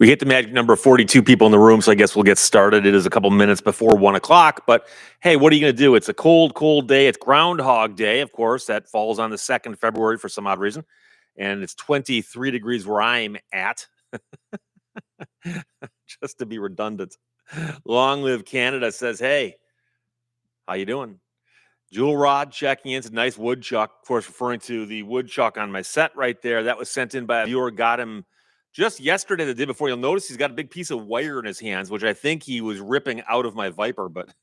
We hit the magic number of 42 people in the room, so I guess we'll get started. It is a couple minutes before 1 o'clock, but hey, what are you going to do? It's a cold, cold day. It's Groundhog Day, of course. That falls on the 2nd of February for some odd reason, and it's 23 degrees where I'm at, just to be redundant. Long Live Canada says, hey, how you doing? Jewel Rod checking in. It's a nice woodchuck, of course, referring to the woodchuck on my set right there. That was sent in by a viewer. Got him just yesterday, the day before. You'll notice he's got a big piece of wire in his hands, which I think he was ripping out of my Viper. But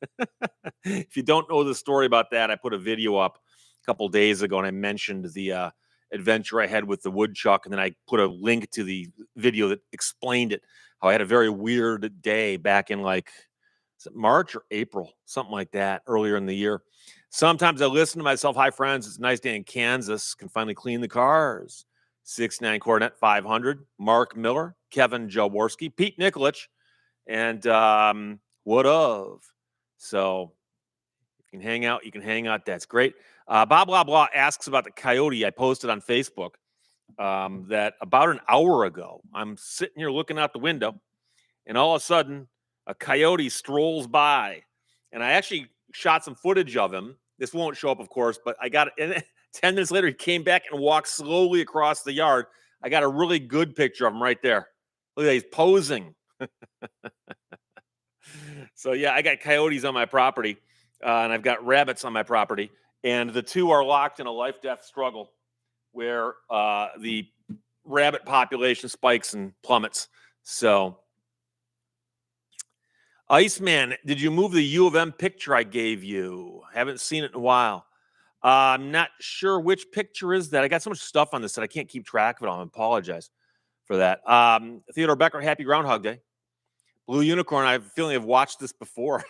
if you don't know the story about that, I put a video up a couple days ago, and I mentioned the adventure I had with the woodchuck, and then I put a link to the video that explained it, how I had a very weird day back in is it March or April, something like that, earlier in the year. Sometimes I listen to myself. Hi, friends. It's a nice day in Kansas. Can finally clean the cars. 69 Coronet 500. Mark Miller, Kevin Jaworski, Pete Nikolich, and what of? So you can hang out. You can hang out. That's great. Bob Blah Blah asks about the coyote I posted on Facebook that about an hour ago. I'm sitting here looking out the window, and all of a sudden, a coyote strolls by, and I actually shot some footage of him. This won't show up, of course, but I got it. And 10 minutes later, he came back and walked slowly across the yard. I got a really good picture of him right there. Look at that, he's posing. So, yeah, I got coyotes on my property, and I've got rabbits on my property, and the two are locked in a life-death struggle where the rabbit population spikes and plummets. So, Iceman, did you move the U of M picture I gave you? Haven't seen it in a while. I'm not sure which picture is that. I got so much stuff on this that I can't keep track of it all. I apologize for that. Theodore Becker, happy Groundhog Day. Blue Unicorn, I have a feeling I've watched this before.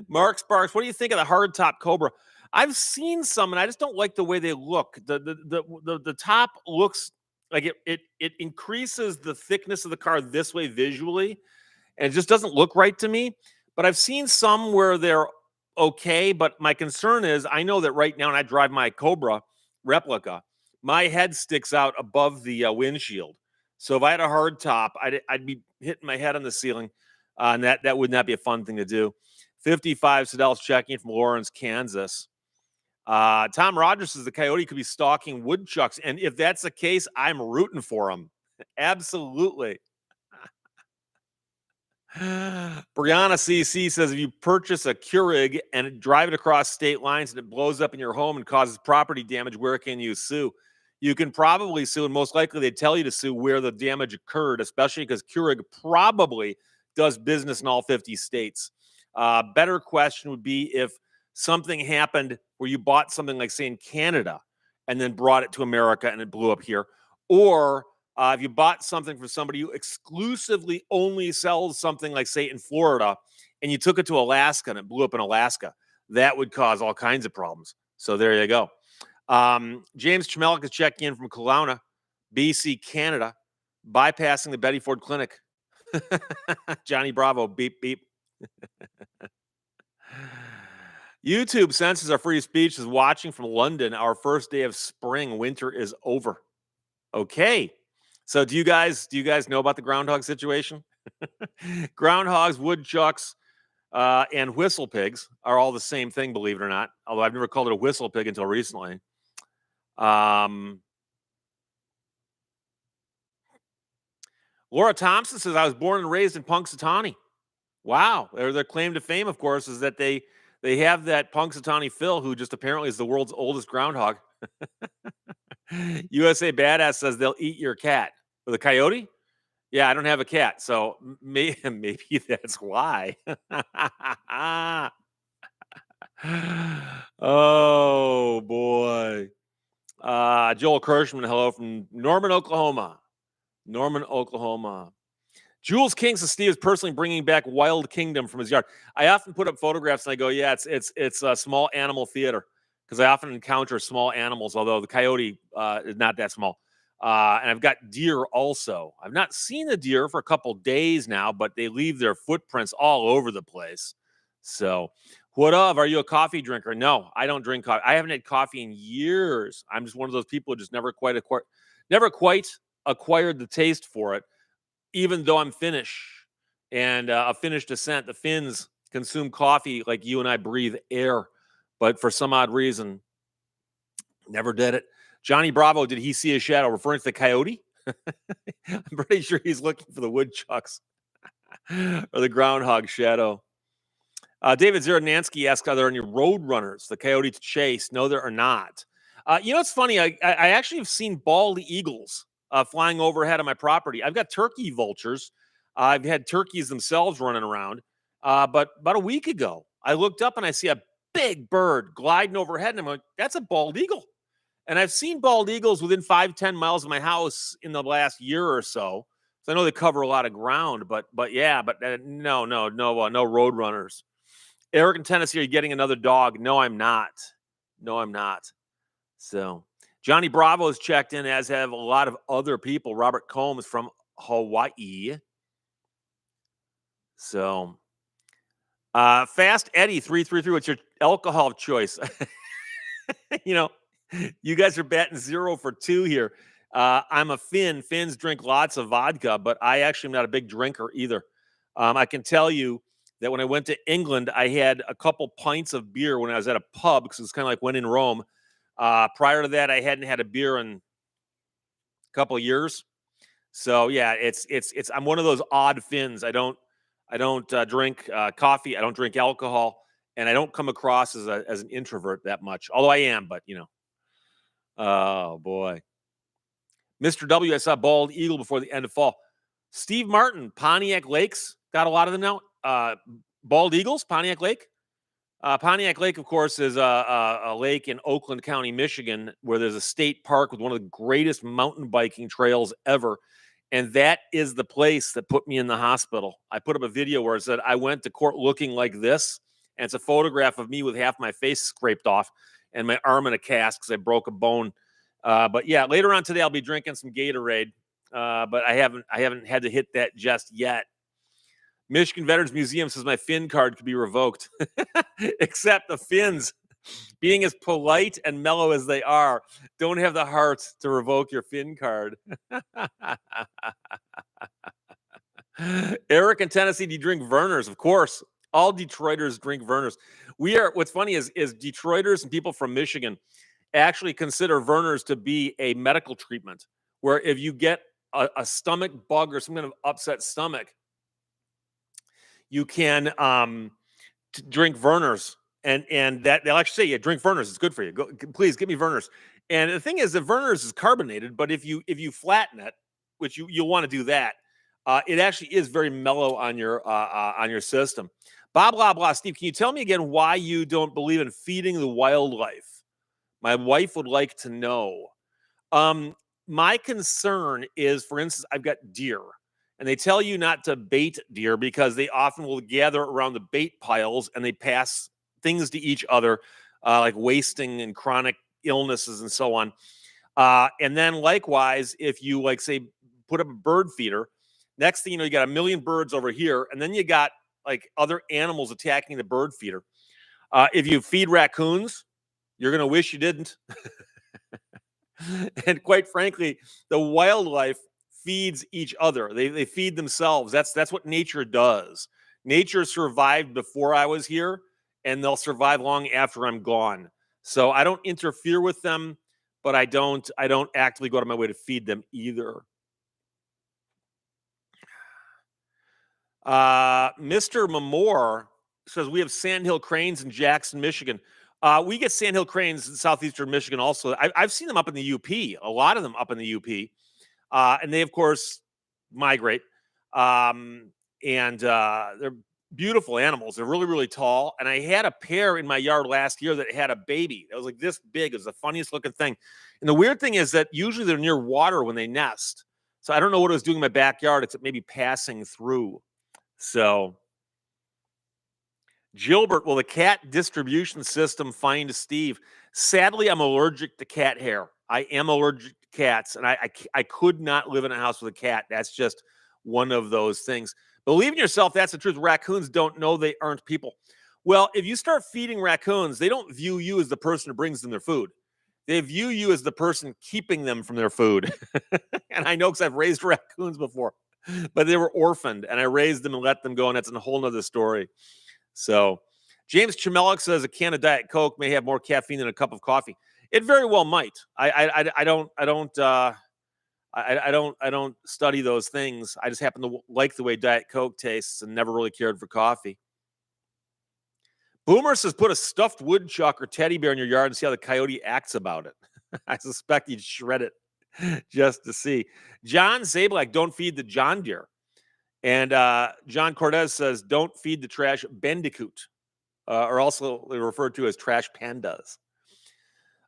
Mark Sparks, what do you think of the hardtop Cobra? I've seen some, and I just don't like the way they look. The top looks like it increases the thickness of the car this way visually, and it just doesn't look right to me. But I've seen some where they're okay, but my concern is I know that right now when I drive my Cobra replica, my head sticks out above the windshield. So if I had a hard top, I'd be hitting my head on the ceiling, and that would not be a fun thing to do. 55 Sedell's checking from Lawrence, Kansas. Tom Rogers says the coyote could be stalking woodchucks, and if that's the case, I'm rooting for him. Absolutely. Brianna CC says if you purchase a Keurig and drive it across state lines and it blows up in your home and causes property damage, where can you sue? You can probably sue, and most likely they tell you to sue where the damage occurred, especially because Keurig probably does business in all 50 states. Better question would be if something happened where you bought something like, say, in Canada and then brought it to America and it blew up here, or if you bought something from somebody who exclusively only sells something like, say, in Florida, and you took it to Alaska and it blew up in Alaska, that would cause all kinds of problems. So there you go. James Tremelik is checking in from Kelowna, BC, Canada, bypassing the Betty Ford Clinic. Johnny Bravo, beep, beep. YouTube senses our free speech is watching from London. Our first day of spring. Winter is over. Okay. So do you guys know about the groundhog situation? Groundhogs, woodchucks, and whistle pigs are all the same thing, believe it or not. Although I've never called it a whistle pig until recently. Laura Thompson says, I was born and raised in Punxsutawney. Wow. Their claim to fame, of course, is that they have that Punxsutawney Phil, who just apparently is the world's oldest groundhog. USA Badass says they'll eat your cat. With a coyote? Yeah, I don't have a cat, so maybe that's why. Oh, boy. Joel Kirschman, hello from Norman, Oklahoma. Jules King says Steve is personally bringing back Wild Kingdom from his yard. I often put up photographs and I go, yeah, it's a small animal theater, because I often encounter small animals, although the coyote is not that small. And I've got deer also. I've not seen a deer for a couple days now, but they leave their footprints all over the place. So, what of? Are you a coffee drinker? No, I don't drink coffee. I haven't had coffee in years. I'm just one of those people who just never quite acquired the taste for it, even though I'm Finnish and of Finnish descent. The Finns consume coffee like you and I breathe air, but for some odd reason, never did it. Johnny Bravo, did he see a shadow? Referring to the coyote? I'm pretty sure he's looking for the woodchucks or the groundhog shadow. David Zerodnansky asks, are there any road runners the coyote to chase? No, there are not. It's funny. I actually have seen bald eagles flying overhead of my property. I've got turkey vultures. I've had turkeys themselves running around. But about a week ago, I looked up and I see a big bird gliding overhead. And I'm like, that's a bald eagle. And I've seen bald eagles within 5-10 miles of my house in the last year or so. So I know they cover a lot of ground, but no road runners. Eric in Tennessee, are you getting another dog? No, I'm not. So Johnny Bravo has checked in, as have a lot of other people. Robert Combs from Hawaii. So Fast Eddie 333, what's your alcohol choice? You guys are batting 0 for 2 here. I'm a Finn. Finns drink lots of vodka, but I actually am not a big drinker either. I can tell you that when I went to England, I had a couple pints of beer when I was at a pub, because it's kind of like when in Rome. Prior to that, I hadn't had a beer in a couple of years. So yeah, it's I'm one of those odd Finns. I don't drink coffee. I don't drink alcohol, and I don't come across as an introvert that much. Although I am, but oh boy. Mr. W, I saw bald eagle before the end of fall. Steve Martin, Pontiac Lakes, got a lot of them now. Bald eagles, Pontiac Lake. Pontiac Lake, of course, is a lake in Oakland County, Michigan, where there's a state park with one of the greatest mountain biking trails ever. And that is the place that put me in the hospital. I put up a video where it said I went to court looking like this. And it's a photograph of me with half my face scraped off and my arm in a cast because I broke a bone. But yeah, later on today, I'll be drinking some Gatorade. But I haven't had to hit that just yet. Michigan Veterans Museum says my Finn card could be revoked. Except the Finns, being as polite and mellow as they are, don't have the heart to revoke your Finn card. Eric in Tennessee, do you drink Vernors? Of course. All Detroiters drink Vernors. What's funny is Detroiters and people from Michigan actually consider Vernors to be a medical treatment, where if you get a stomach bug or some kind of upset stomach, you can drink Vernors, and that they'll actually say, yeah, drink Vernors. It's good for you. Please give me Vernors. And the thing is, the Vernors is carbonated, but if you flatten it, which you'll want to do that, it actually is very mellow on your system. Blah blah blah. Steve, can you tell me again why you don't believe in feeding the wildlife? My wife would like to know. My concern is, for instance, I've got deer. And they tell you not to bait deer because they often will gather around the bait piles and they pass things to each other, like wasting and chronic illnesses and so on. And then likewise, if you say put up a bird feeder, next thing you know, you got a million birds over here, and then you got other animals attacking the bird feeder. If you feed raccoons, you're going to wish you didn't. And quite frankly, the wildlife feeds each other. They feed themselves. That's what nature does. Nature survived before I was here, and they'll survive long after I'm gone. So I don't interfere with them, but I don't actively go out of my way to feed them either. Mr. Mamor says we have sandhill cranes in Jackson, Michigan. We get sandhill cranes in southeastern Michigan also. I've seen them up in the UP, a lot of them up in the UP. And they, of course, migrate. And they're beautiful animals. They're really, really tall. And I had a pair in my yard last year that had a baby. It was like this big. It was the funniest looking thing. And the weird thing is that usually they're near water when they nest. So I don't know what it was doing in my backyard, except maybe passing through. So, Gilbert, will the cat distribution system find Steve? Sadly, I'm allergic to cat hair. I am allergic to cats, and I could not live in a house with a cat. That's just one of those things. Believe in yourself. That's the truth. Raccoons don't know they aren't people. Well, if you start feeding raccoons, they don't view you as the person who brings them their food. They view you as the person keeping them from their food. And I know because I've raised raccoons before, but they were orphaned and I raised them and let them go. And that's a whole nother story. So James Chamelik says a can of Diet Coke may have more caffeine than a cup of coffee. It very well might. I don't study those things. I just happen to like the way Diet Coke tastes and never really cared for coffee. Boomer says put a stuffed woodchuck or teddy bear in your yard and see how the coyote acts about it. I suspect he'd shred it just to see. John Zablak, don't feed the John Deere. And John Cortez says don't feed the trash bandicoot, or also referred to as trash pandas.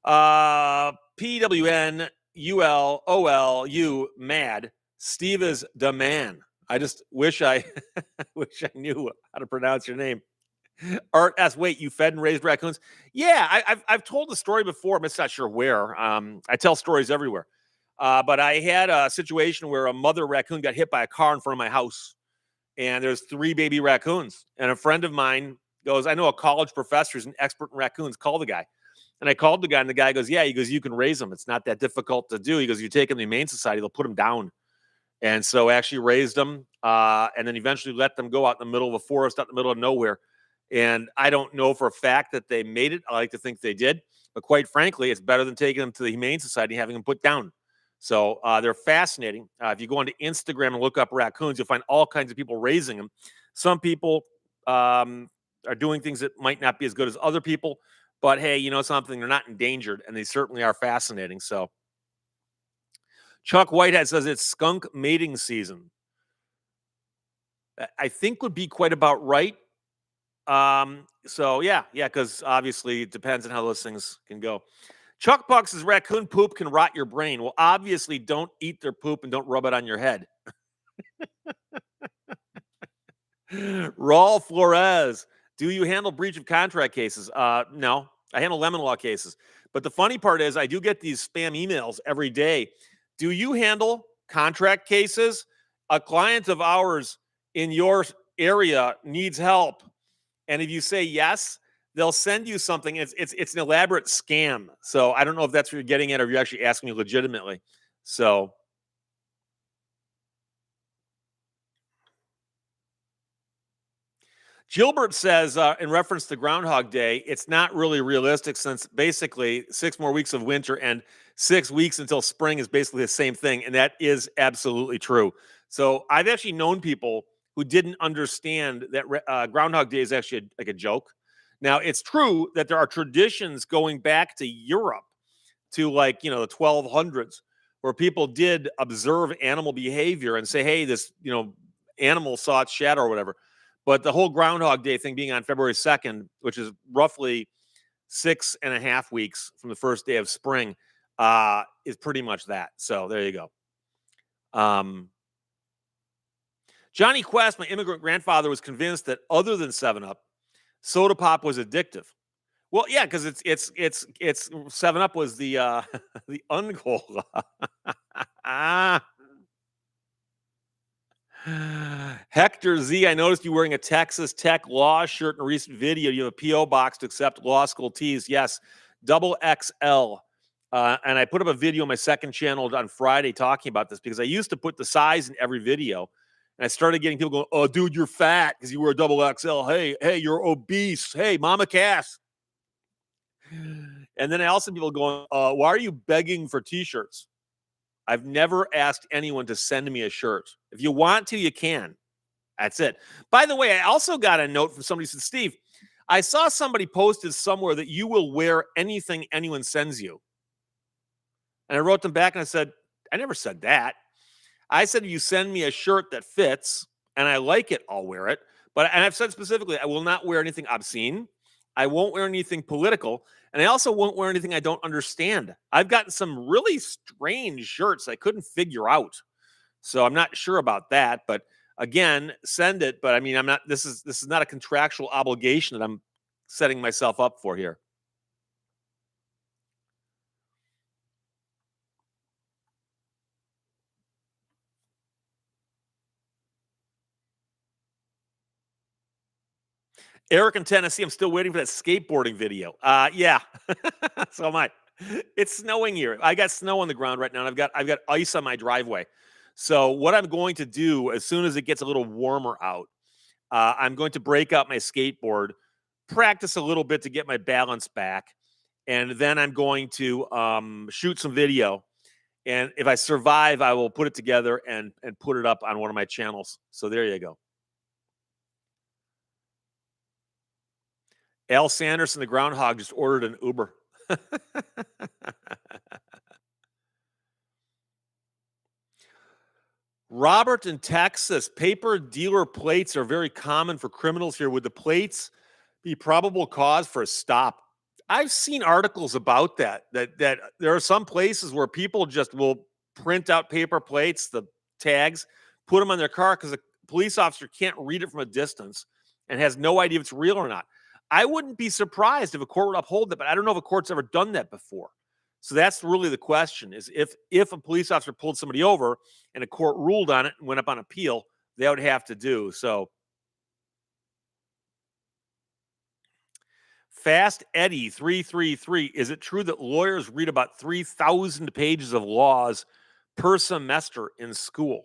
PWN ULOLU mad. Steve is the man. I just wish I wish I knew how to pronounce your name. Art asks, wait, you fed and raised raccoons? Yeah, I've told the story before. I'm just not sure where. I tell stories everywhere. But I had a situation where a mother raccoon got hit by a car in front of my house. And there's 3 baby raccoons. And a friend of mine goes, I know a college professor who's an expert in raccoons. Call the guy. And I called the guy, and the guy goes, yeah. He goes, you can raise them. It's not that difficult to do. He goes, you take them to the Humane Society, they'll put them down. And so I actually raised them and then eventually let them go out in the middle of a forest, out in the middle of nowhere. And I don't know for a fact that they made it. I like to think they did. But quite frankly, it's better than taking them to the Humane Society and having them put down. So they're fascinating. If you go onto Instagram and look up raccoons, you'll find all kinds of people raising them. Some people are doing things that might not be as good as other people. But hey, you know something? They're not endangered, and they certainly are fascinating. So Chuck Whitehead says it's skunk mating season. I think would be quite about right. So yeah, because obviously it depends on how those things can go. Chuck Buck says raccoon poop can rot your brain. Well, obviously, don't eat their poop and don't rub it on your head. Raul Flores, do you handle breach of contract cases? No, I handle lemon law cases. But the funny part is, I do get these spam emails every day. Do you handle contract cases? A client of ours in your area needs help. And if you say yes, they'll send you something. It's an elaborate scam. So I don't know if that's what you're getting at or if you're actually asking me legitimately. So Gilbert says, in reference to Groundhog Day, it's not really realistic since basically 6 more weeks of winter and 6 weeks until spring is basically the same thing. And that is absolutely true. So I've actually known people who didn't understand that Groundhog Day is actually like a joke. Now, it's true that there are traditions going back to Europe to like, the 1200s where people did observe animal behavior and say, hey, this, animal saw its shadow or whatever. But the whole Groundhog Day thing being on February 2nd, which is roughly 6.5 weeks from the first day of spring, is pretty much that. So there you go. Johnny Quest, my immigrant grandfather, was convinced that other than 7-Up, soda pop was addictive. Well, yeah, because it's 7-Up was the the uncola. Hector Z, I noticed you wearing a Texas Tech Law shirt in a recent video. You have a P.O. box to accept law school tees. Yes, double XL. And I put up a video on my second channel on Friday talking about this because I used to put the size in every video. And I started getting people going, oh, dude, you're fat because you wear a double XL. Hey, you're obese. Hey, Mama Cass. And then I also people going, why are you begging for T-shirts? I've never asked anyone to send me a shirt. If you want to, you can. That's it. By the way, I also got a note from somebody who said, Steve, I saw somebody posted somewhere that you will wear anything anyone sends you. And I wrote them back and I said, I never said that. I said, if you send me a shirt that fits and I like it, I'll wear it. And I've said specifically, I will not wear anything obscene. I won't wear anything political. And I also won't wear anything I don't understand. I've gotten some really strange shirts I couldn't figure out. So I'm not sure about that. But again, send it. But I mean, this is not a contractual obligation that I'm setting myself up for here. Eric in Tennessee, I'm still waiting for that skateboarding video. Yeah, so am I. It's snowing here. I got snow on the ground right now, and I've got ice on my driveway. So what I'm going to do as soon as it gets a little warmer out, I'm going to break out my skateboard, practice a little bit to get my balance back, and then I'm going to shoot some video. And if I survive, I will put it together and put it up on one of my channels. So there you go. Al Sanderson, the Groundhog, just ordered an Uber. Robert in Texas, paper dealer plates are very common for criminals here. Would the plates be probable cause for a stop? I've seen articles about that there are some places where people just will print out paper plates, the tags, put them on their car because a police officer can't read it from a distance and has no idea if it's real or not. I wouldn't be surprised if a court would uphold that, but I don't know if a court's ever done that before. So that's really the question: is if a police officer pulled somebody over and a court ruled on it and went up on appeal, they would have to do so. Fast Eddie 333. Is it true that lawyers read about 3,000 pages of laws per semester in school?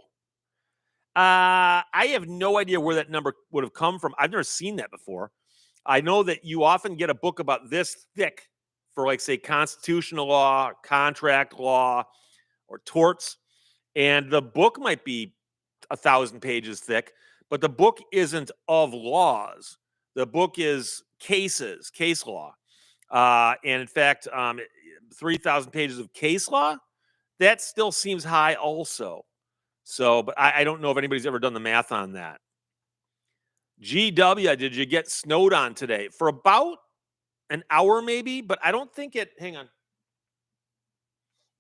I have no idea where that number would have come from. I've never seen that before. I know that you often get a book about this thick for, like, say, constitutional law, contract law, or torts. And the book might be 1,000 pages thick, but the book isn't of laws. The book is case law. And in fact, 3,000 pages of case law, that still seems high also. So, but I don't know if anybody's ever done the math on that. GW, did you get snowed on today? For about an hour maybe, but I don't think hang on.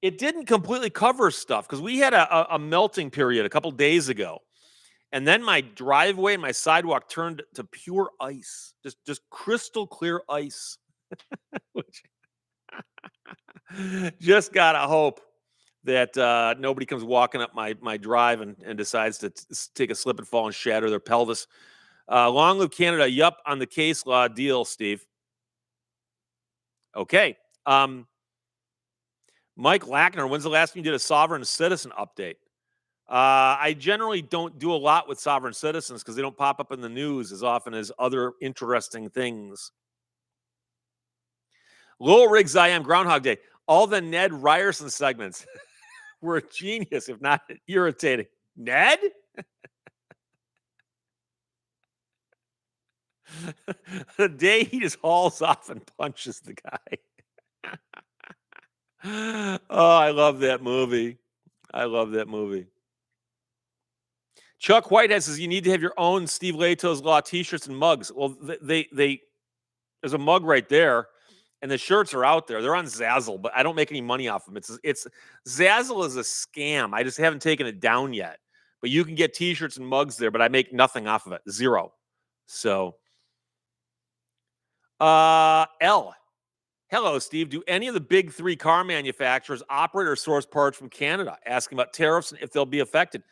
It didn't completely cover stuff because we had a melting period a couple days ago. And then my driveway and my sidewalk turned to pure ice, just crystal clear ice. Which just gotta hope that nobody comes walking up my drive and decides to take a slip and fall and shatter their pelvis. Long live Canada. Yup, on the case law deal, Steve. Okay. Mike Lackner, when's the last time you did a sovereign citizen update? I generally don't do a lot with sovereign citizens because they don't pop up in the news as often as other interesting things. Lowell Riggs, I am Groundhog Day. All the Ned Ryerson segments were a genius, if not irritating. Ned? The day he just hauls off and punches the guy. Oh, I love that movie. I love that movie. Chuck Whitehead says you need to have your own Steve Lehto's Law t-shirts and mugs. Well, they there's a mug right there, and the shirts are out there. They're on Zazzle, but I don't make any money off them. It's Zazzle is a scam. I just haven't taken it down yet. But you can get t-shirts and mugs there, but I make nothing off of it. Zero. So L. Hello, Steve. Do any of the big three car manufacturers operate or source parts from Canada? Asking about tariffs and if they'll be affected.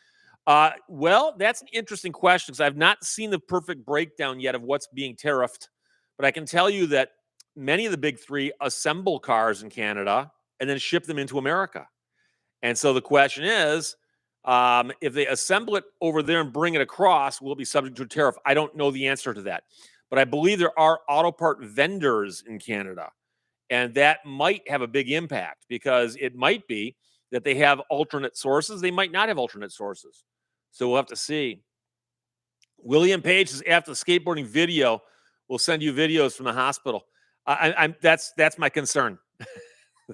Well, that's an interesting question because I've not seen the perfect breakdown yet of what's being tariffed. But I can tell you that many of the big three assemble cars in Canada and then ship them into America. And so the question is, if they assemble it over there and bring it across, will it be subject to a tariff? I don't know the answer to that. But I believe there are auto part vendors in Canada. And that might have a big impact because it might be that they have alternate sources. They might not have alternate sources. So we'll have to see. William Page says after the skateboarding video, we'll send you videos from the hospital. That's my concern.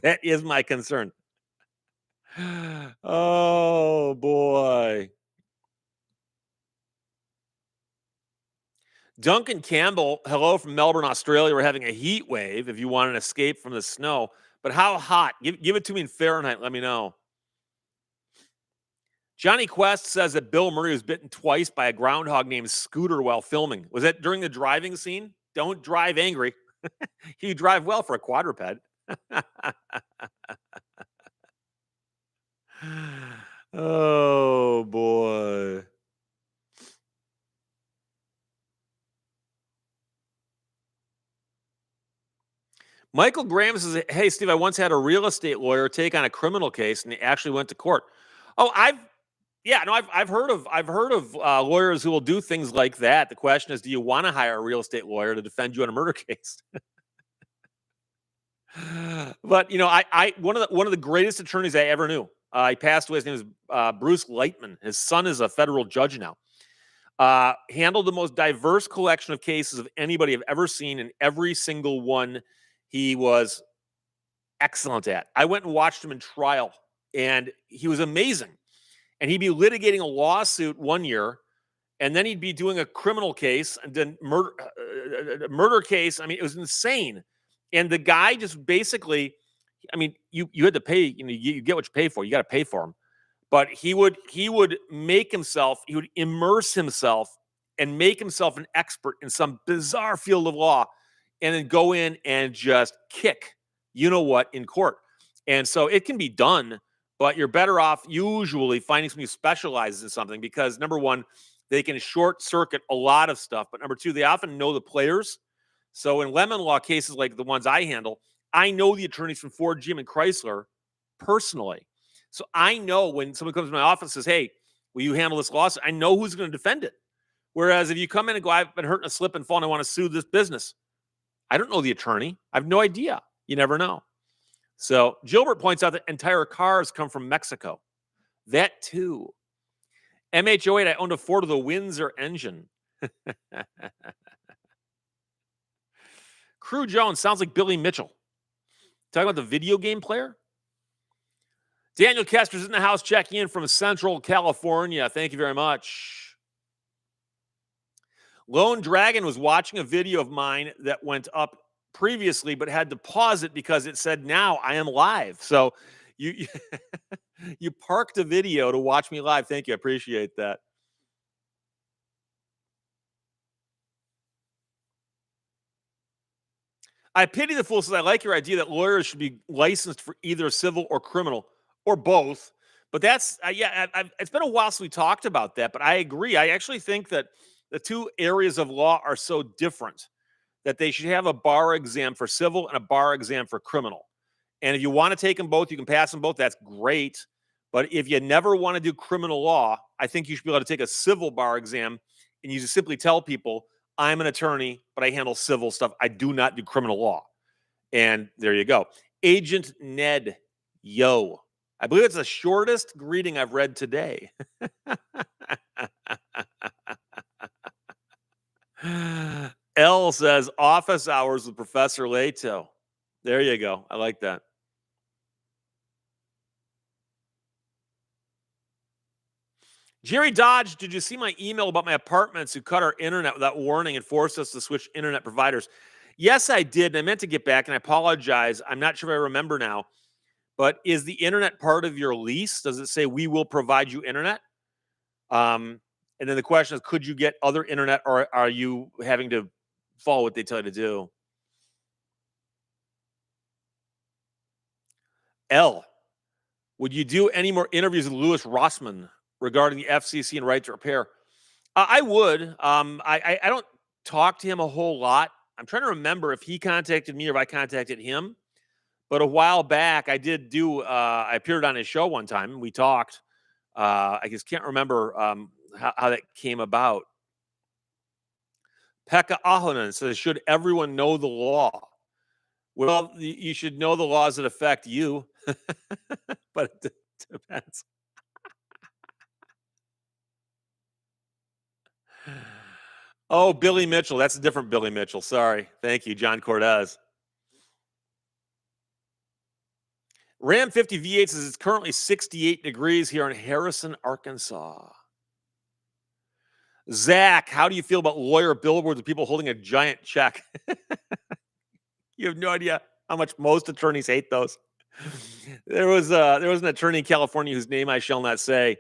That is my concern. Oh boy. Duncan Campbell, hello from Melbourne, Australia. We're having a heat wave if you want an escape from the snow. But how hot? Give it to me in Fahrenheit. Let me know. Johnny Quest says that Bill Murray was bitten twice by a groundhog named Scooter while filming. Was that during the driving scene? Don't drive angry. You drive well for a quadruped. Oh, boy. Michael Graham says, "Hey, Steve, I once had a real estate lawyer take on a criminal case, and he actually went to court." Oh, I've heard of lawyers who will do things like that. The question is, do you want to hire a real estate lawyer to defend you on a murder case? But I one of the greatest attorneys I ever knew. He passed away. His name is Bruce Lightman. His son is a federal judge now. Handled the most diverse collection of cases of anybody I've ever seen, and every single one he was excellent at. I went and watched him in trial, and he was amazing. And he'd be litigating a lawsuit one year, and then he'd be doing a criminal case, and then murder case. I mean, it was insane. And the guy just basically, I mean, you had to pay. You get what you pay for. You got to pay for him. But he would make himself, he would immerse himself and make himself an expert in some bizarre field of law, and then go in and just kick, you know what, in court. And so it can be done, but you're better off usually finding someone who specializes in something, because number one, they can short circuit a lot of stuff. But number two, they often know the players. So in lemon law cases like the ones I handle, I know the attorneys from Ford, GM, and Chrysler personally. So I know when someone comes to my office and says, "Hey, will you handle this lawsuit?" I know who's going to defend it. Whereas if you come in and go, "I've been hurt in a slip and fall and I want to sue this business," I don't know the attorney. I have no idea. You never know. So Gilbert points out that entire cars come from Mexico. That too. MH08, I owned a Ford with a Windsor engine. Crew Jones sounds like Billy Mitchell. Talking about the video game player? Daniel Kester's in the house checking in from Central California. Thank you very much. Lone Dragon was watching a video of mine that went up previously, but had to pause it because it said, "Now I am live." So you you parked a video to watch me live. Thank you. I appreciate that. I pity the fool. Says, "I like your idea that lawyers should be licensed for either civil or criminal or both." But that's, it's been a while since we talked about that. But I agree. I actually think that the two areas of law are so different that they should have a bar exam for civil and a bar exam for criminal. And if you want to take them both, you can pass them both. That's great. But if you never want to do criminal law, I think you should be able to take a civil bar exam, and you just simply tell people, "I'm an attorney, but I handle civil stuff. I do not do criminal law." And there you go. Agent Ned, yo. I believe it's the shortest greeting I've read today. L says, "Office hours with Professor Lehto." There you go. I like that. Jerry Dodge, did you see my email about my apartments who cut our internet without warning and forced us to switch internet providers? Yes, I did. And I meant to get back, and I apologize. I'm not sure if I remember now. But is the internet part of your lease? Does it say we will provide you internet? And then the question is, could you get other internet, or are you having to follow what they tell you to do? L, would you do any more interviews with Louis Rossman regarding the FCC and right to repair? I would. I don't talk to him a whole lot. I'm trying to remember if he contacted me or if I contacted him. But a while back, I did do. I appeared on his show one time, and we talked. I just can't remember how that came about. Pekka Ahonen says, "Should everyone know the law?" Well, you should know the laws that affect you, but it depends. Oh, Billy Mitchell. That's a different Billy Mitchell. Sorry. Thank you, John Cortez. Ram 50 V8 says it's currently 68 degrees here in Harrison, Arkansas. Zach, how do you feel about lawyer billboards with people holding a giant check? You have no idea how much most attorneys hate those. There was an attorney in California whose name I shall not say,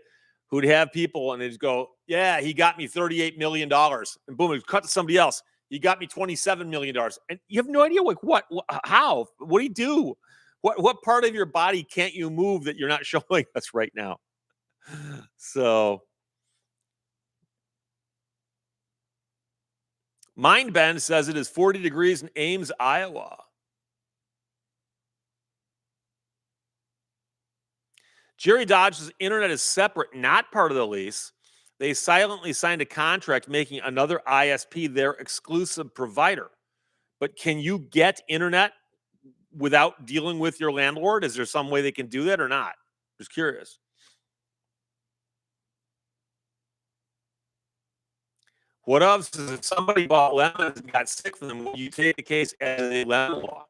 who'd have people and they'd go, "Yeah, he got me $38 million." And boom, it cut to somebody else. "He got me $27 million." And you have no idea, like, how? What do you do? What part of your body can't you move that you're not showing us right now? So Mindbend says it is 40 degrees in Ames, Iowa. Jerry Dodge's internet is separate, not part of the lease. They silently signed a contract making another ISP their exclusive provider. But can you get internet without dealing with your landlord? Is there some way they can do that or not? Just curious. What else is if somebody bought lemons and got sick from them, will you take the case as a lemon law?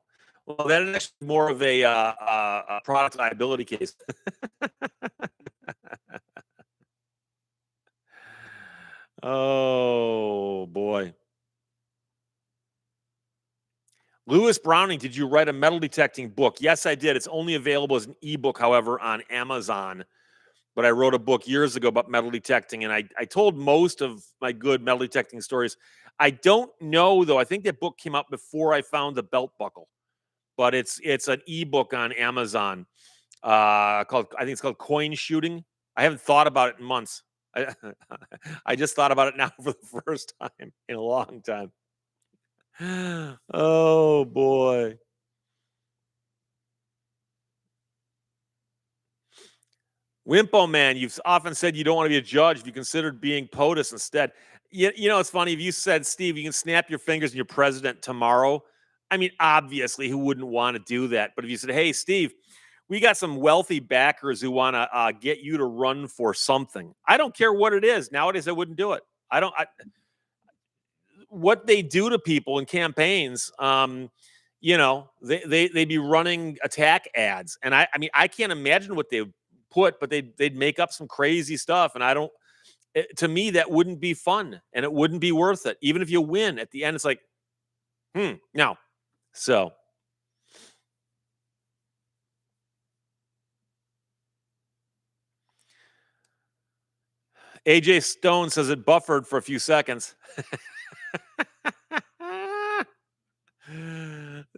Well, that is actually more of a product liability case. Oh, boy. Lewis Browning, did you write a metal detecting book? Yes, I did. It's only available as an ebook, however, on Amazon. But I wrote a book years ago about metal detecting, and I told most of my good metal detecting stories. I don't know, though. I think that book came out before I found the belt buckle, but it's an ebook on Amazon called, I think it's called Coin Shooting. I haven't thought about it in months. I just thought about it now for the first time in a long time. Oh, boy. Wimpo man, you've often said you don't want to be a judge. If you considered being POTUS instead, you know, it's funny. If you said, Steve, you can snap your fingers and you're president tomorrow. I mean, obviously, who wouldn't want to do that? But if you said, hey, Steve, we got some wealthy backers who want to get you to run for something. I don't care what it is. Nowadays, I wouldn't do it. What they do to people in campaigns, you know, they'd be running attack ads. And I mean, I can't imagine what they put, but they'd make up some crazy stuff. And I don't, to me, that wouldn't be fun and it wouldn't be worth it. Even if you win at the end, it's like, no. So AJ Stone says it buffered for a few seconds.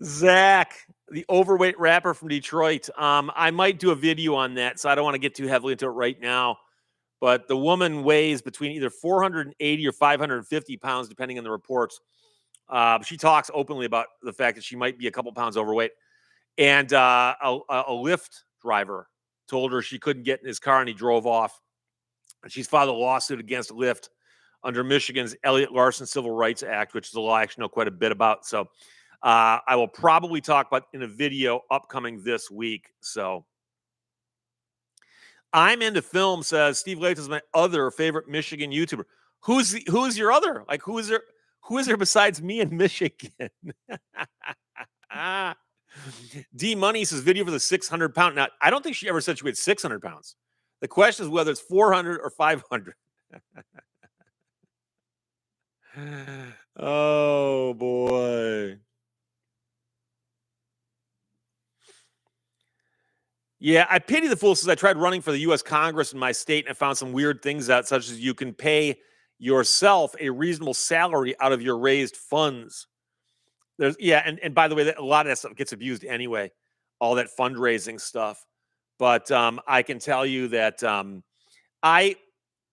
Zach, the overweight rapper from Detroit. I might do a video on that, so I don't want to get too heavily into it right now. But the woman weighs between either 480 or 550 pounds, depending on the reports. She talks openly about the fact that she might be a couple pounds overweight. And a Lyft driver told her she couldn't get in his car, and he drove off. And she's filed a lawsuit against Lyft under Michigan's Elliott Larson Civil Rights Act, which is a law I actually know quite a bit about. So I will probably talk about in a video upcoming this week. So I'm into film, says Steve Lehto is my other favorite Michigan YouTuber. Who's your other? Like, who is there besides me in Michigan? D Money says video for the 600 pound. Now, I don't think she ever said she weighed 600 pounds. The question is whether it's 400 or 500. Oh, boy. Yeah, I pity the fool. Says I tried running for the U.S. Congress in my state and I found some weird things out, such as you can pay yourself a reasonable salary out of your raised funds. And by the way, a lot of that stuff gets abused anyway, all that fundraising stuff. But I can tell you that I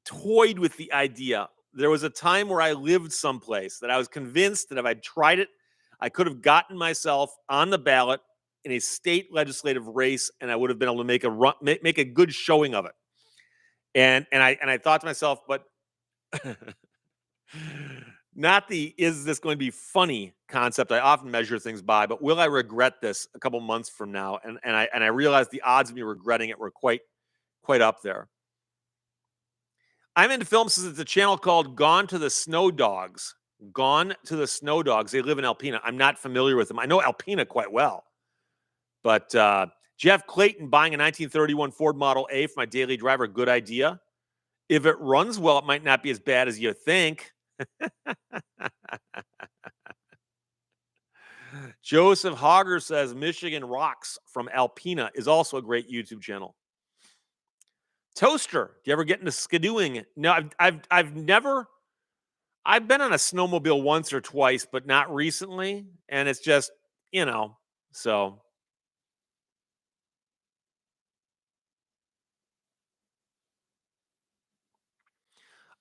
toyed with the idea. There was a time where I lived someplace that I was convinced that if I'd tried it, I could have gotten myself on the ballot in a state legislative race, and I would have been able to make a good showing of it. And I thought to myself, but not the is this going to be funny concept I often measure things by, but will I regret this a couple months from now? And I realized the odds of me regretting it were quite up there. I'm into films. It's a channel called Gone to the Snow Dogs. Gone to the Snow Dogs. They live in Alpena. I'm not familiar with them. I know Alpena quite well. But Jeff Clayton buying a 1931 Ford Model A for my daily driver, good idea. If it runs well, it might not be as bad as you think. Joseph Hogger says Michigan Rocks from Alpena is also a great YouTube channel. Toaster, do you ever get into skidooing? No, I've never. I've been on a snowmobile once or twice, but not recently. And it's just, so.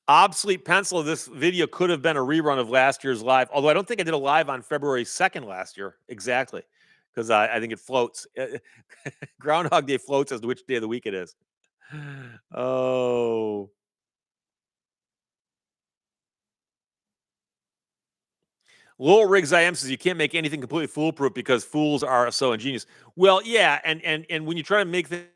Obsolete Pencil, this video could have been a rerun of last year's live, although I don't think I did a live on February 2nd last year. Exactly. because I think it floats. Groundhog Day floats as to which day of the week it is. Oh. Lowell Riggs IM says you can't make anything completely foolproof because fools are so ingenious. Well, yeah, and when you try to make things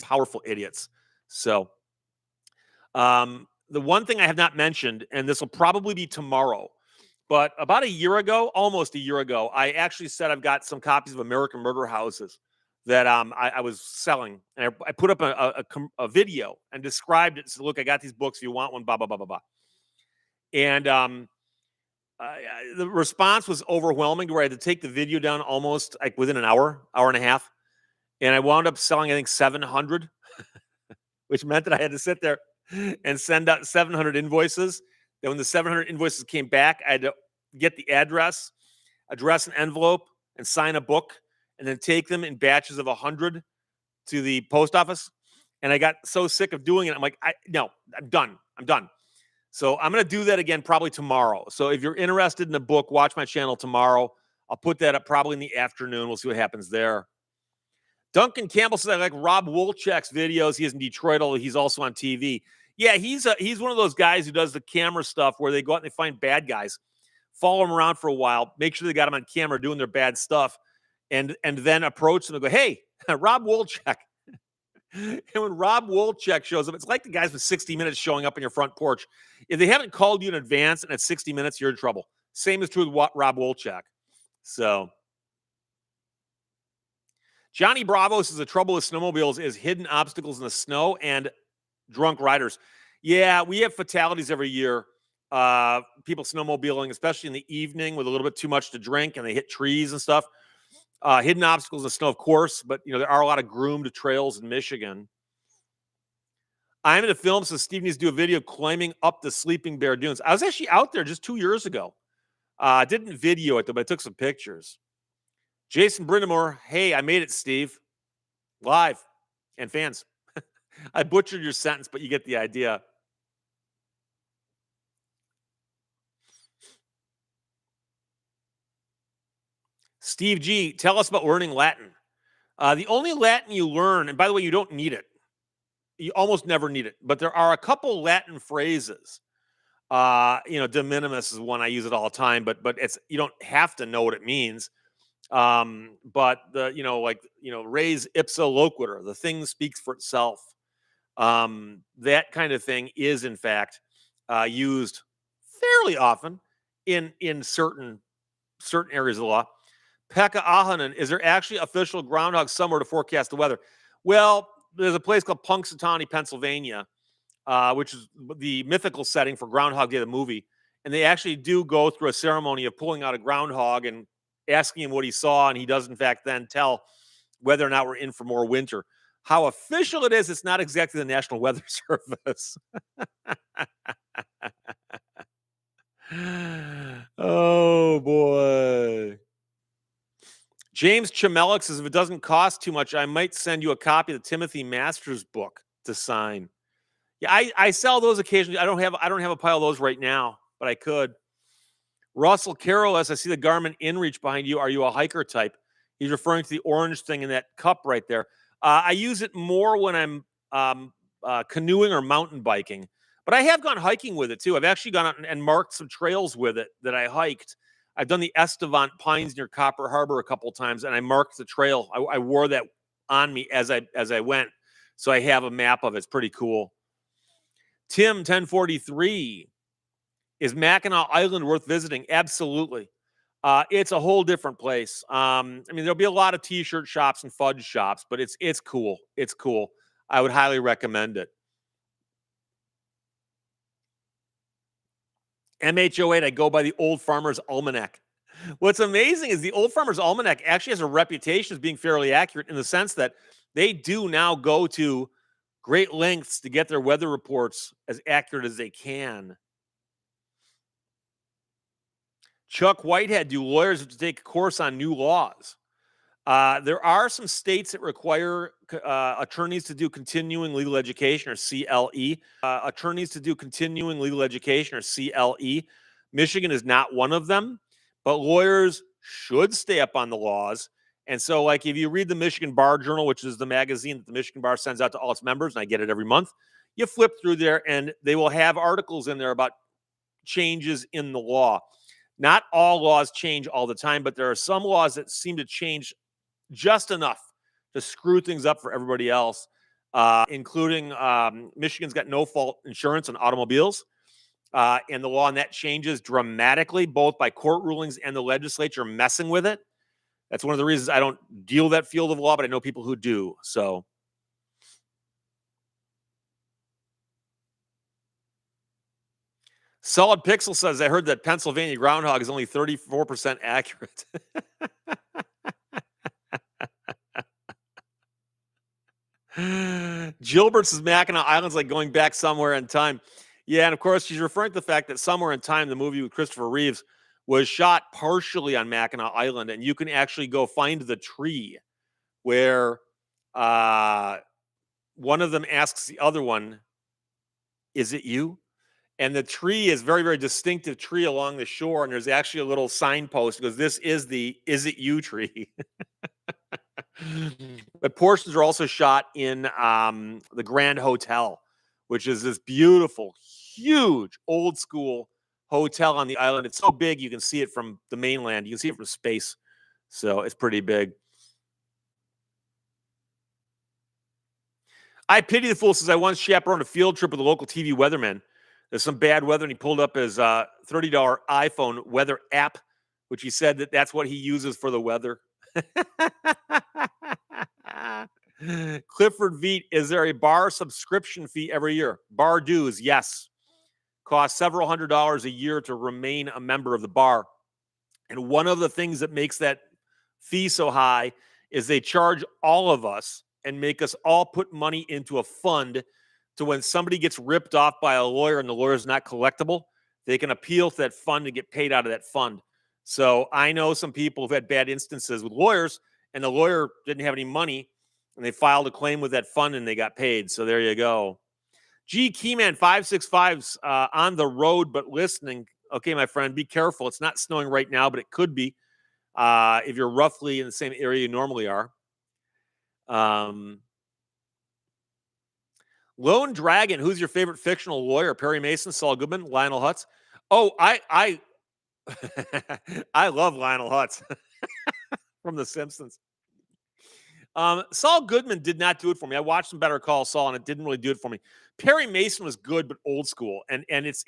powerful idiots. So, the one thing I have not mentioned, and this will probably be tomorrow, but about a year ago, almost a year ago, I actually said I've got some copies of American Murder Houses that I was selling, and I put up a video and described it. So, look, I got these books. If you want one, blah blah blah blah blah. And the response was overwhelming to where I had to take the video down almost like within an hour, hour and a half. And I wound up selling, I think, 700, which meant that I had to sit there and send out 700 invoices. Then when the 700 invoices came back, I had to get the address an envelope, and sign a book, and then take them in batches of 100 to the post office. And I got so sick of doing it. I'm like, no, I'm done. I'm done. So I'm going to do that again probably tomorrow. So if you're interested in the book, watch my channel tomorrow. I'll put that up probably in the afternoon. We'll see what happens there. Duncan Campbell says, I like Rob Wolchek's videos. He is in Detroit, although he's also on TV. Yeah, he's one of those guys who does the camera stuff where they go out and they find bad guys, follow them around for a while, make sure they got them on camera doing their bad stuff, and then approach them and go, hey, Rob Wolchek. And when Rob Wolchek shows up, it's like the guys with 60 Minutes showing up on your front porch. If they haven't called you in advance and at 60 Minutes, you're in trouble. Same is true with Rob Wolchek. So Johnny Bravo says the trouble with snowmobiles is hidden obstacles in the snow and drunk riders. Yeah, we have fatalities every year. People snowmobiling, especially in the evening with a little bit too much to drink, and they hit trees and stuff. Hidden obstacles in the snow, of course, but there are a lot of groomed trails in Michigan. I'm in a film, so Steve needs to do a video climbing up the Sleeping Bear Dunes. I was actually out there just 2 years ago. I didn't video it, though, but I took some pictures. Jason Brindamore, hey, I made it, Steve. Live. And fans. I butchered your sentence, but you get the idea. Steve G, tell us about learning Latin. The only Latin you learn, and by the way, you don't need it. You almost never need it, but there are a couple Latin phrases. De minimis is one I use it all the time, but it's you don't have to know what it means. But res ipsa loquitur, the thing speaks for itself. That kind of thing is in fact used fairly often in certain areas of the law. Pekka Ahonen, is there actually official groundhog somewhere to forecast the weather? Well, there's a place called Punxsutawney, Pennsylvania, which is the mythical setting for Groundhog Day, the movie. And they actually do go through a ceremony of pulling out a groundhog and asking him what he saw. And he does, in fact, then tell whether or not we're in for more winter. How official it is, it's not exactly the National Weather Service. Oh, boy. James Chamelix says, if it doesn't cost too much, I might send you a copy of the Timothy Masters book to sign. Yeah, I sell those occasionally. I don't have a pile of those right now, but I could. Russell Carroll, as I see the Garmin InReach behind you, are you a hiker type? He's referring to the orange thing in that cup right there. I use it more when I'm canoeing or mountain biking, but I have gone hiking with it too. I've actually gone out and marked some trails with it that I hiked. I've done the Estevant Pines near Copper Harbor a couple of times, and I marked the trail. I wore that on me as I went, so I have a map of it. It's pretty cool. Tim 1043, is Mackinac Island worth visiting? Absolutely. It's a whole different place. There'll be a lot of t-shirt shops and fudge shops, but it's cool. It's cool. I would highly recommend it. MH08, I go by the Old Farmer's Almanac. What's amazing is the Old Farmer's Almanac actually has a reputation as being fairly accurate in the sense that they do now go to great lengths to get their weather reports as accurate as they can. Chuck Whitehead, do lawyers have to take a course on new laws? There are some states that require attorneys to do continuing legal education, or CLE. Michigan is not one of them, but lawyers should stay up on the laws. And so, like, if you read the Michigan Bar Journal, which is the magazine that the Michigan Bar sends out to all its members, and I get it every month, you flip through there and they will have articles in there about changes in the law. Not all laws change all the time, but there are some laws that seem to change just enough to screw things up for everybody else, including Michigan's got no-fault insurance on automobiles. And the law on that changes dramatically, both by court rulings and the legislature messing with it. That's one of the reasons I don't deal that field of law, but I know people who do. So, Solid Pixel says, I heard that Pennsylvania Groundhog is only 34% accurate. Gilbert says Mackinac Island's like going back somewhere in time. Yeah, and of course, she's referring to the fact that Somewhere in Time, the movie with Christopher Reeves, was shot partially on Mackinac Island, and you can actually go find the tree where one of them asks the other one, "Is it you?" And the tree is very, very distinctive tree along the shore, and there's actually a little signpost because this is the "Is it you" tree. But portions are also shot in the Grand Hotel, which is this beautiful, huge, old school hotel on the island. It's so big you can see it from the mainland. You can see it from space. So it's pretty big. I pity the fool, says I once chaperoned a field trip with a local TV weatherman. There's some bad weather, and he pulled up his $30 iPhone weather app, which he said that's what he uses for the weather. Clifford Veet, is there a bar subscription fee every year? Bar dues, yes. Cost several $100s a year to remain a member of the bar. And one of the things that makes that fee so high is they charge all of us and make us all put money into a fund to when somebody gets ripped off by a lawyer and the lawyer is not collectible, they can appeal to that fund and get paid out of that fund. So I know some people who've had bad instances with lawyers, and the lawyer didn't have any money, and they filed a claim with that fund and they got paid. So there you go. G Keyman 565's on the road but listening. Okay, my friend, be careful. It's not snowing right now, but it could be if you're roughly in the same area you normally are. Lone Dragon, who's your favorite fictional lawyer? Perry Mason, Saul Goodman, Lionel Hutz. Oh, I I love Lionel Hutz from The Simpsons. Saul Goodman did not do it for me. I watched some Better Call Saul, and it didn't really do it for me. Perry Mason was good, but old school, and it's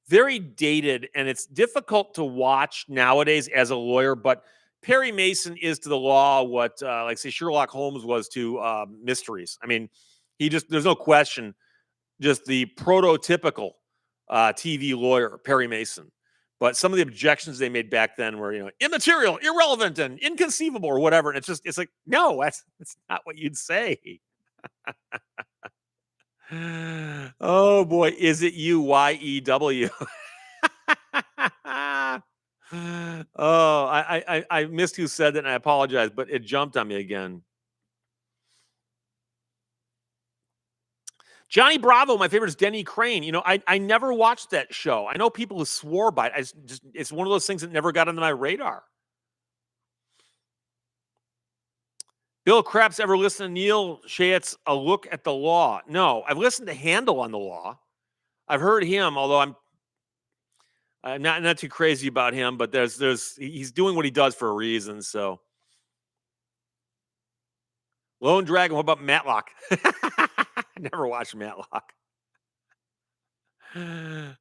very dated, and it's difficult to watch nowadays as a lawyer. But Perry Mason is to the law what, like, say, Sherlock Holmes was to mysteries. I mean, there's no question, just the prototypical TV lawyer, Perry Mason. But some of the objections they made back then were, immaterial, irrelevant, and inconceivable, or whatever. And it's like, no, that's not what you'd say. Oh boy, is it you, YEW? Oh, I missed who said that, and I apologize, but it jumped on me again. Johnny Bravo, my favorite is Denny Crane. I never watched that show. I know people who swore by it. It's one of those things that never got onto my radar. Bill Craps, ever listen to Neil Schatz's A Look at the Law? No, I've listened to Handel on the Law. I've heard him, although I'm not too crazy about him, but he's doing what he does for a reason. So, Lone Dragon, what about Matlock? Never watched Matlock.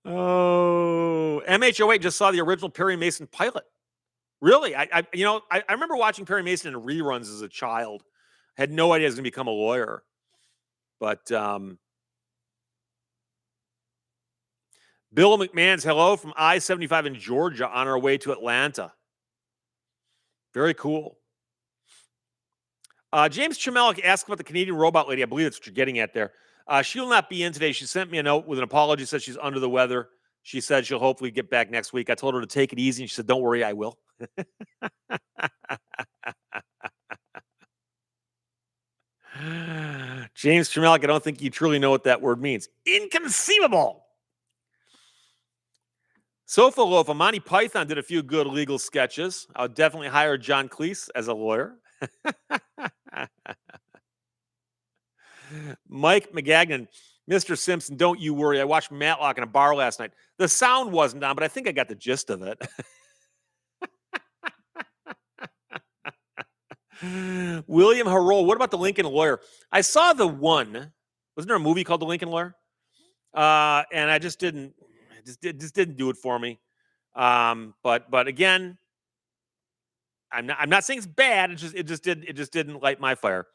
Oh, MHOA just saw the original Perry Mason pilot. Really? I remember watching Perry Mason in reruns as a child. Had no idea I was going to become a lawyer. But Bill McMahon's hello from I-75 in Georgia on our way to Atlanta. Very cool. James Chamelik asked about the Canadian robot lady. I believe that's what you're getting at there. She'll not be in today. She sent me a note with an apology, said she's under the weather. She said she'll hopefully get back next week. I told her to take it easy, and she said, don't worry, I will. James Chamelik, I don't think you truly know what that word means. Inconceivable. Sofa Loaf, Monty Python did a few good legal sketches. I would definitely hire John Cleese as a lawyer. Mike McGagnon, Mr. Simpson, don't you worry. I watched Matlock in a bar last night. The sound wasn't on, but I think I got the gist of it. William Harrell, what about the Lincoln Lawyer? I saw the one. Wasn't there a movie called The Lincoln Lawyer? And I just didn't, just didn't do it for me. But again, I'm not saying it's bad. It just didn't light my fire.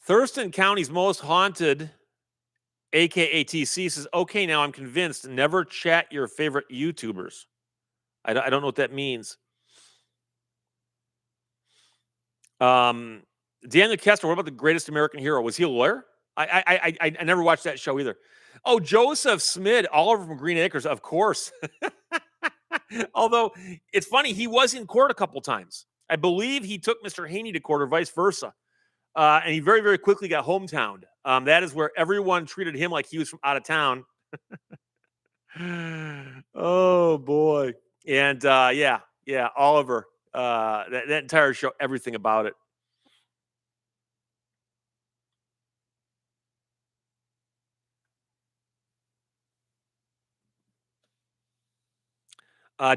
Thurston County's most haunted, aka TC, says, okay, now I'm convinced. Never chat your favorite YouTubers. I don't know what that means. Daniel Kessler, what about the greatest American hero? Was he a lawyer? I never watched that show either. Oh, Joseph Smid, Oliver from Green Acres, of course. Although it's funny, he was in court a couple times. I believe he took Mr. Haney to court or vice versa. And he very, very quickly got hometowned. That is where everyone treated him like he was from out of town. Oh, boy. And yeah, Oliver. That entire show, everything about it.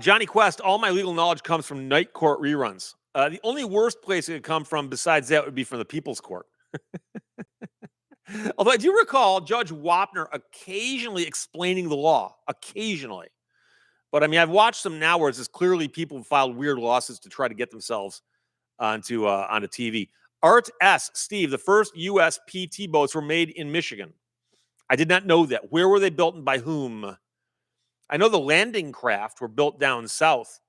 Johnny Quest, all my legal knowledge comes from night court reruns. The only worst place it could come from besides that would be from the People's Court. Although I do recall Judge Wapner occasionally explaining the law, occasionally. But I mean, I've watched them now where it's just clearly people filed weird lawsuits to try to get themselves onto TV. Art S. Steve, the first U.S. PT boats were made in Michigan. I did not know that. Where were they built and by whom? I know the landing craft were built down south,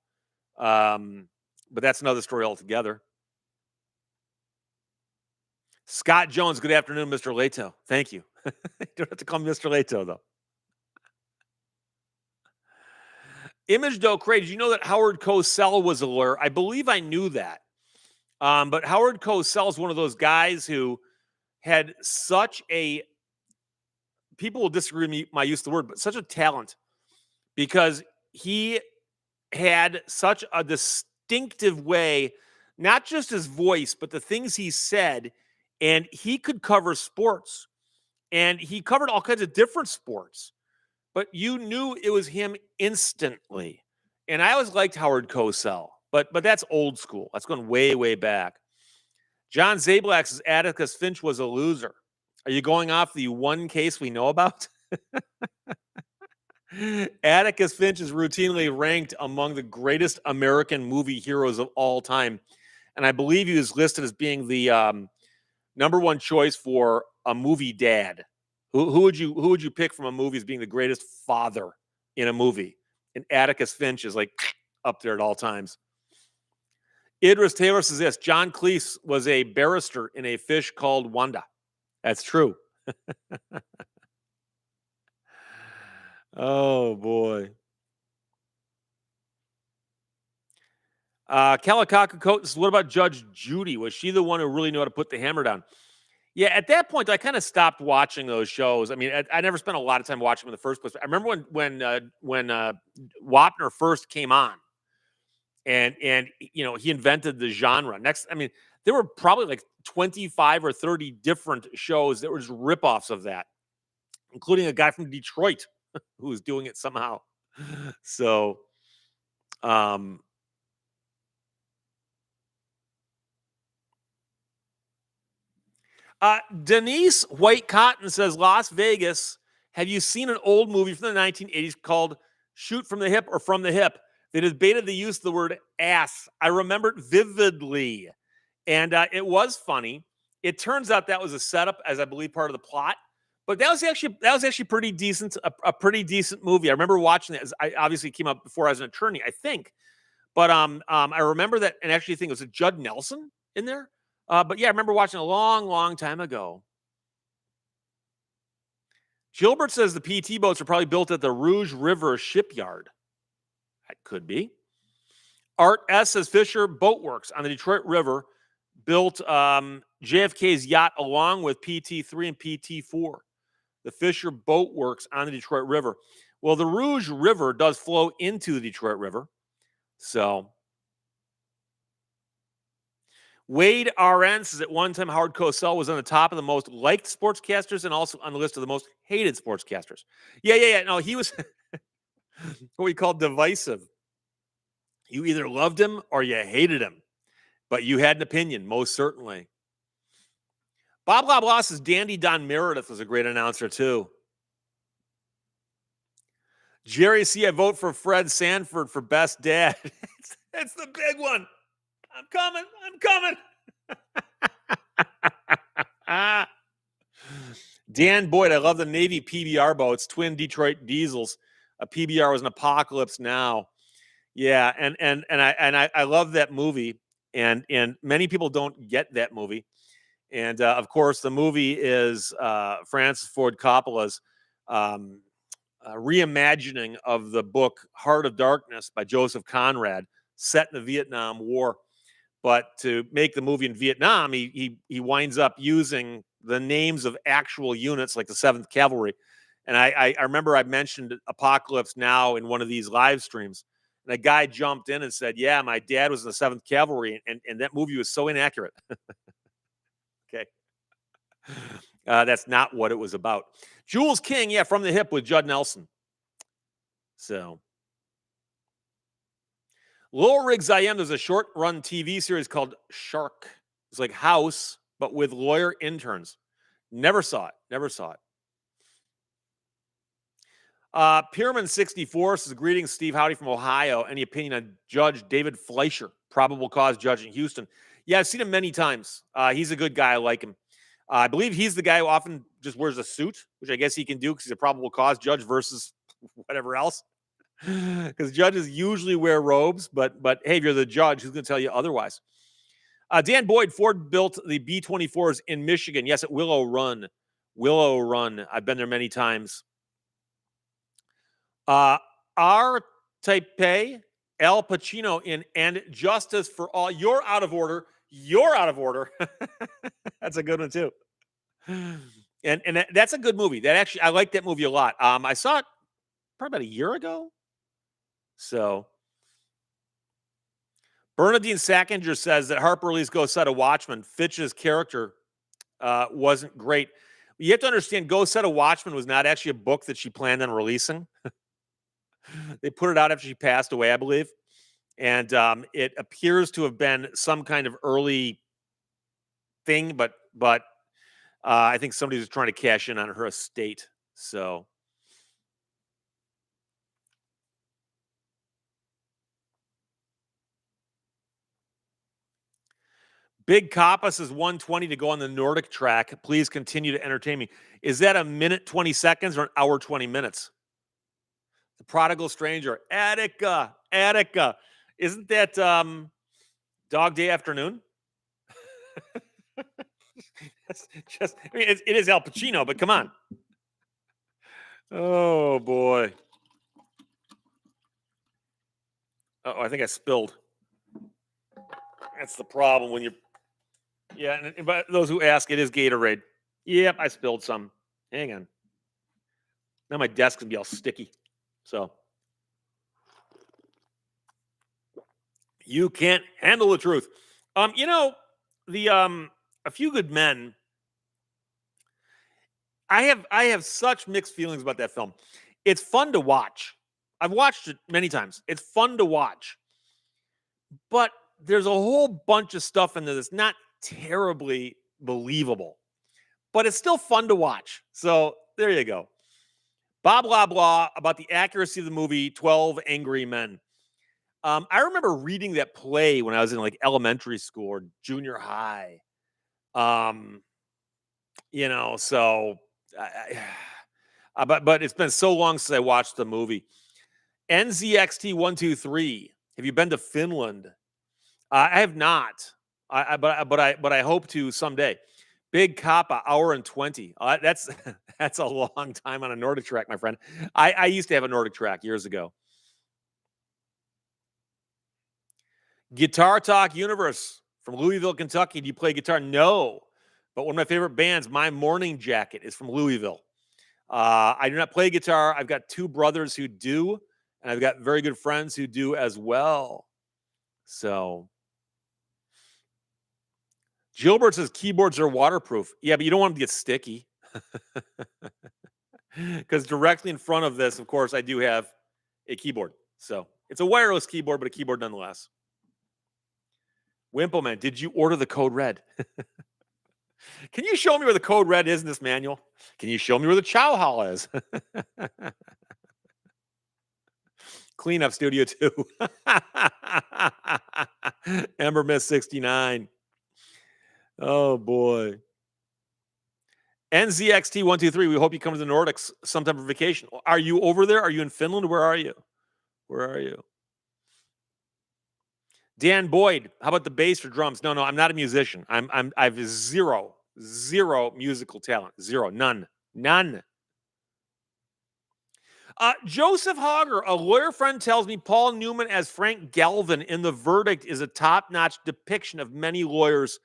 but that's another story altogether. Scott Jones, good afternoon, Mr. Lehto. Thank you. You don't have to call me Mr. Lehto, though. Image Doe Cray, did you know that Howard Cosell was a lawyer? I believe I knew that. But Howard Cosell is one of those guys who had such a, people will disagree with me, my use of the word, but such a talent because he had such a distinctive way, not just his voice, but the things he said. And he could cover sports. And he covered all kinds of different sports. But you knew it was him instantly. And I always liked Howard Cosell. But that's old school. That's going way, way back. John Zablak says Atticus Finch was a loser. Are you going off the one case we know about? Atticus Finch is routinely ranked among the greatest American movie heroes of all time. And I believe he was listed as being the number one choice for a movie dad. Who would you pick from a movie as being the greatest father in a movie? And Atticus Finch is like up there at all times. Idris Taylor says this: John Cleese was a barrister in A Fish Called Wanda. That's true. Oh boy. Kalakaku Coat says, what about Judge Judy? Was she the one who really knew how to put the hammer down? Yeah, at that point, I kind of stopped watching those shows. I mean, I never spent a lot of time watching them in the first place. I remember when Wapner first came on, and you know, he invented the genre. Next, I mean, there were probably like 25 or 30 different shows that were just ripoffs of that, including a guy from Detroit who was doing it somehow. So, Denise White Cotton says, Las Vegas, have you seen an old movie from the 1980s called Shoot from the Hip or From the Hip? They debated the use of the word ass. I remember it vividly. And it was funny. It turns out that was a setup, as I believe, part of the plot. But that was actually pretty decent, a pretty decent movie. I remember watching it. I obviously came up before I was an attorney, I think. But I remember that, and actually think it was Judd Nelson in there. But yeah, I remember watching a long, long time ago. Gilbert says the PT boats are probably built at the Rouge River shipyard. That could be. Art S says Fisher Boatworks on the Detroit River built JFK's yacht along with PT3 and PT4. The Fisher Boatworks on the Detroit River. Well, the Rouge River does flow into the Detroit River. So Wade RN says at one time Howard Cosell was on the top of the most liked sportscasters and also on the list of the most hated sportscasters. Yeah. No, he was what we call divisive. You either loved him or you hated him, but you had an opinion, most certainly. Bob Blah Blah says Dandy Don Meredith was a great announcer too. Jerry C, I vote for Fred Sanford for best dad. It's the big one. I'm coming. Dan Boyd, I love the Navy PBR boats, twin Detroit diesels. A PBR was an Apocalypse Now. Yeah, and I love that movie, and many people don't get that movie. And of course, the movie is Francis Ford Coppola's reimagining of the book Heart of Darkness by Joseph Conrad, set in the Vietnam War. But to make the movie in Vietnam, he winds up using the names of actual units like the 7th Cavalry. And I remember I mentioned Apocalypse Now in one of these live streams. And a guy jumped in and said, yeah, my dad was in the 7th Cavalry. And that movie was so inaccurate. Okay. That's not what it was about. Jules King, yeah, From the Hip with Judd Nelson. So. Lowell Riggs I Am, there's a short run TV series called Shark. It's like House, but with lawyer interns. Never saw it. Pyramid 64 says, greetings, Steve Howdy from Ohio. Any opinion on Judge David Fleischer, probable cause judge in Houston? Yeah, I've seen him many times. He's a good guy. I like him. I believe he's the guy who often just wears a suit, which I guess he can do because he's a probable cause judge versus whatever else. Because judges usually wear robes, but hey, if you're the judge, who's going to tell you otherwise? Dan Boyd, Ford built the B-24s in Michigan. Yes, at Willow Run. I've been there many times. R. Taipei, Al Pacino in And Justice for All. You're out of order. That's a good one too. And that's a good movie. I like that movie a lot. I saw it probably about a year ago. So Bernadine Sackinger says that Harper Lee's Go Set a Watchman, Fitch's character wasn't great. You have to understand, Go Set a Watchman was not actually a book that she planned on releasing. They put it out after she passed away, I believe. And it appears to have been some kind of early thing, but I think somebody was trying to cash in on her estate. So Big Kappa says 120 to go on the Nordic track. Please continue to entertain me. Is that a minute 20 seconds or an hour 20 minutes? The Prodigal Stranger, Attica. Isn't that Dog Day Afternoon? It is Al Pacino, but come on. Oh boy. Oh, I think I spilled. That's the problem when you're. Yeah, and but those who ask, it is Gatorade. Yep, I spilled some. Hang on. Now my desk can be all sticky. So you can't handle the truth. A Few Good Men. I have such mixed feelings about that film. It's fun to watch. I've watched it many times. It's fun to watch. But there's a whole bunch of stuff in there that's not terribly believable. But it's still fun to watch. So there you go. Blah, blah, about the accuracy of the movie 12 Angry Men. I remember reading that play when I was in like elementary school or junior high. But it's been so long since I watched the movie. NZXT123. Have you been to Finland? I have not. But I hope to someday. Big Kappa, hour and 20. That's a long time on a Nordic track, my friend. I used to have a Nordic track years ago. Guitar Talk Universe from Louisville, Kentucky. Do you play guitar? No. But one of my favorite bands, My Morning Jacket, is from Louisville. I do not play guitar. I've got two brothers who do, and I've got very good friends who do as well. So Gilbert says keyboards are waterproof. Yeah, but you don't want them to get sticky. Because directly in front of this, of course, I do have a keyboard. So it's a wireless keyboard, but a keyboard nonetheless. Wimpleman, did you order the code red? Can you show me where the code red is in this manual? Can you show me where the chow hall is? Cleanup Studio 2. Ember Miss 69. Oh, boy. NZXT123, we hope you come to the Nordics sometime for vacation. Are you over there? Are you in Finland? Where are you? Where are you? Dan Boyd, how about the bass or drums? No, I'm not a musician. I've zero musical talent. Zero, none. Joseph Hogger, a lawyer friend tells me Paul Newman as Frank Galvin in The Verdict is a top-notch depiction of many lawyers.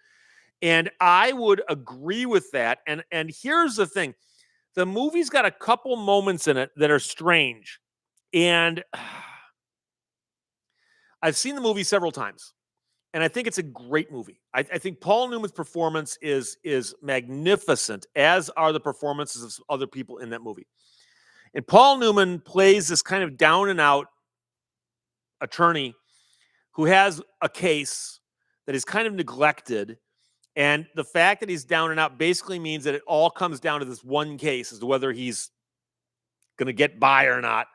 And I would agree with that. And here's the thing. The movie's got a couple moments in it that are strange. And I've seen the movie several times. And I think it's a great movie. I think Paul Newman's performance is magnificent, as are the performances of other people in that movie. And Paul Newman plays this kind of down and out attorney who has a case that is kind of neglected. And the fact that he's down and out basically means that it all comes down to this one case as to whether he's going to get by or not.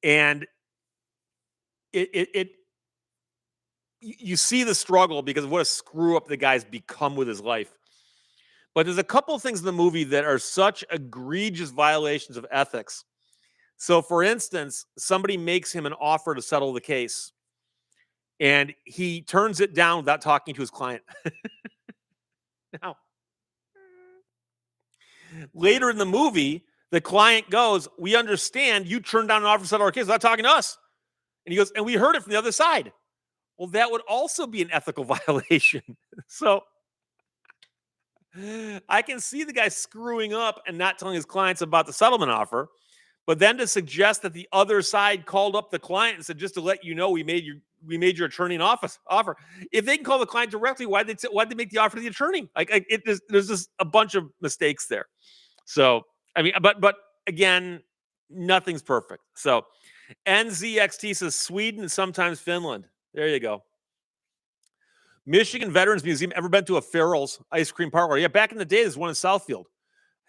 And you see the struggle because of what a screw up the guy's become with his life. But there's a couple of things in the movie that are such egregious violations of ethics. So, for instance, somebody makes him an offer to settle the case, and he turns it down without talking to his client. Now, later in the movie, the client goes, "We understand you turned down an offer to settle our case without talking to us." And he goes, "And we heard it from the other side." Well, that would also be an ethical violation. So I can see the guy screwing up and not telling his clients about the settlement offer, but then to suggest that the other side called up the client and said, "Just to let you know, we made your attorney an offer." If they can call the client directly, why'd they make the offer to the attorney? There's just a bunch of mistakes there. So I mean, but again, nothing's perfect. So NZXT says Sweden and sometimes Finland. There you go. Michigan Veterans Museum. Ever been to a Farrell's ice cream parlor? Yeah, back in the day, there's one in Southfield.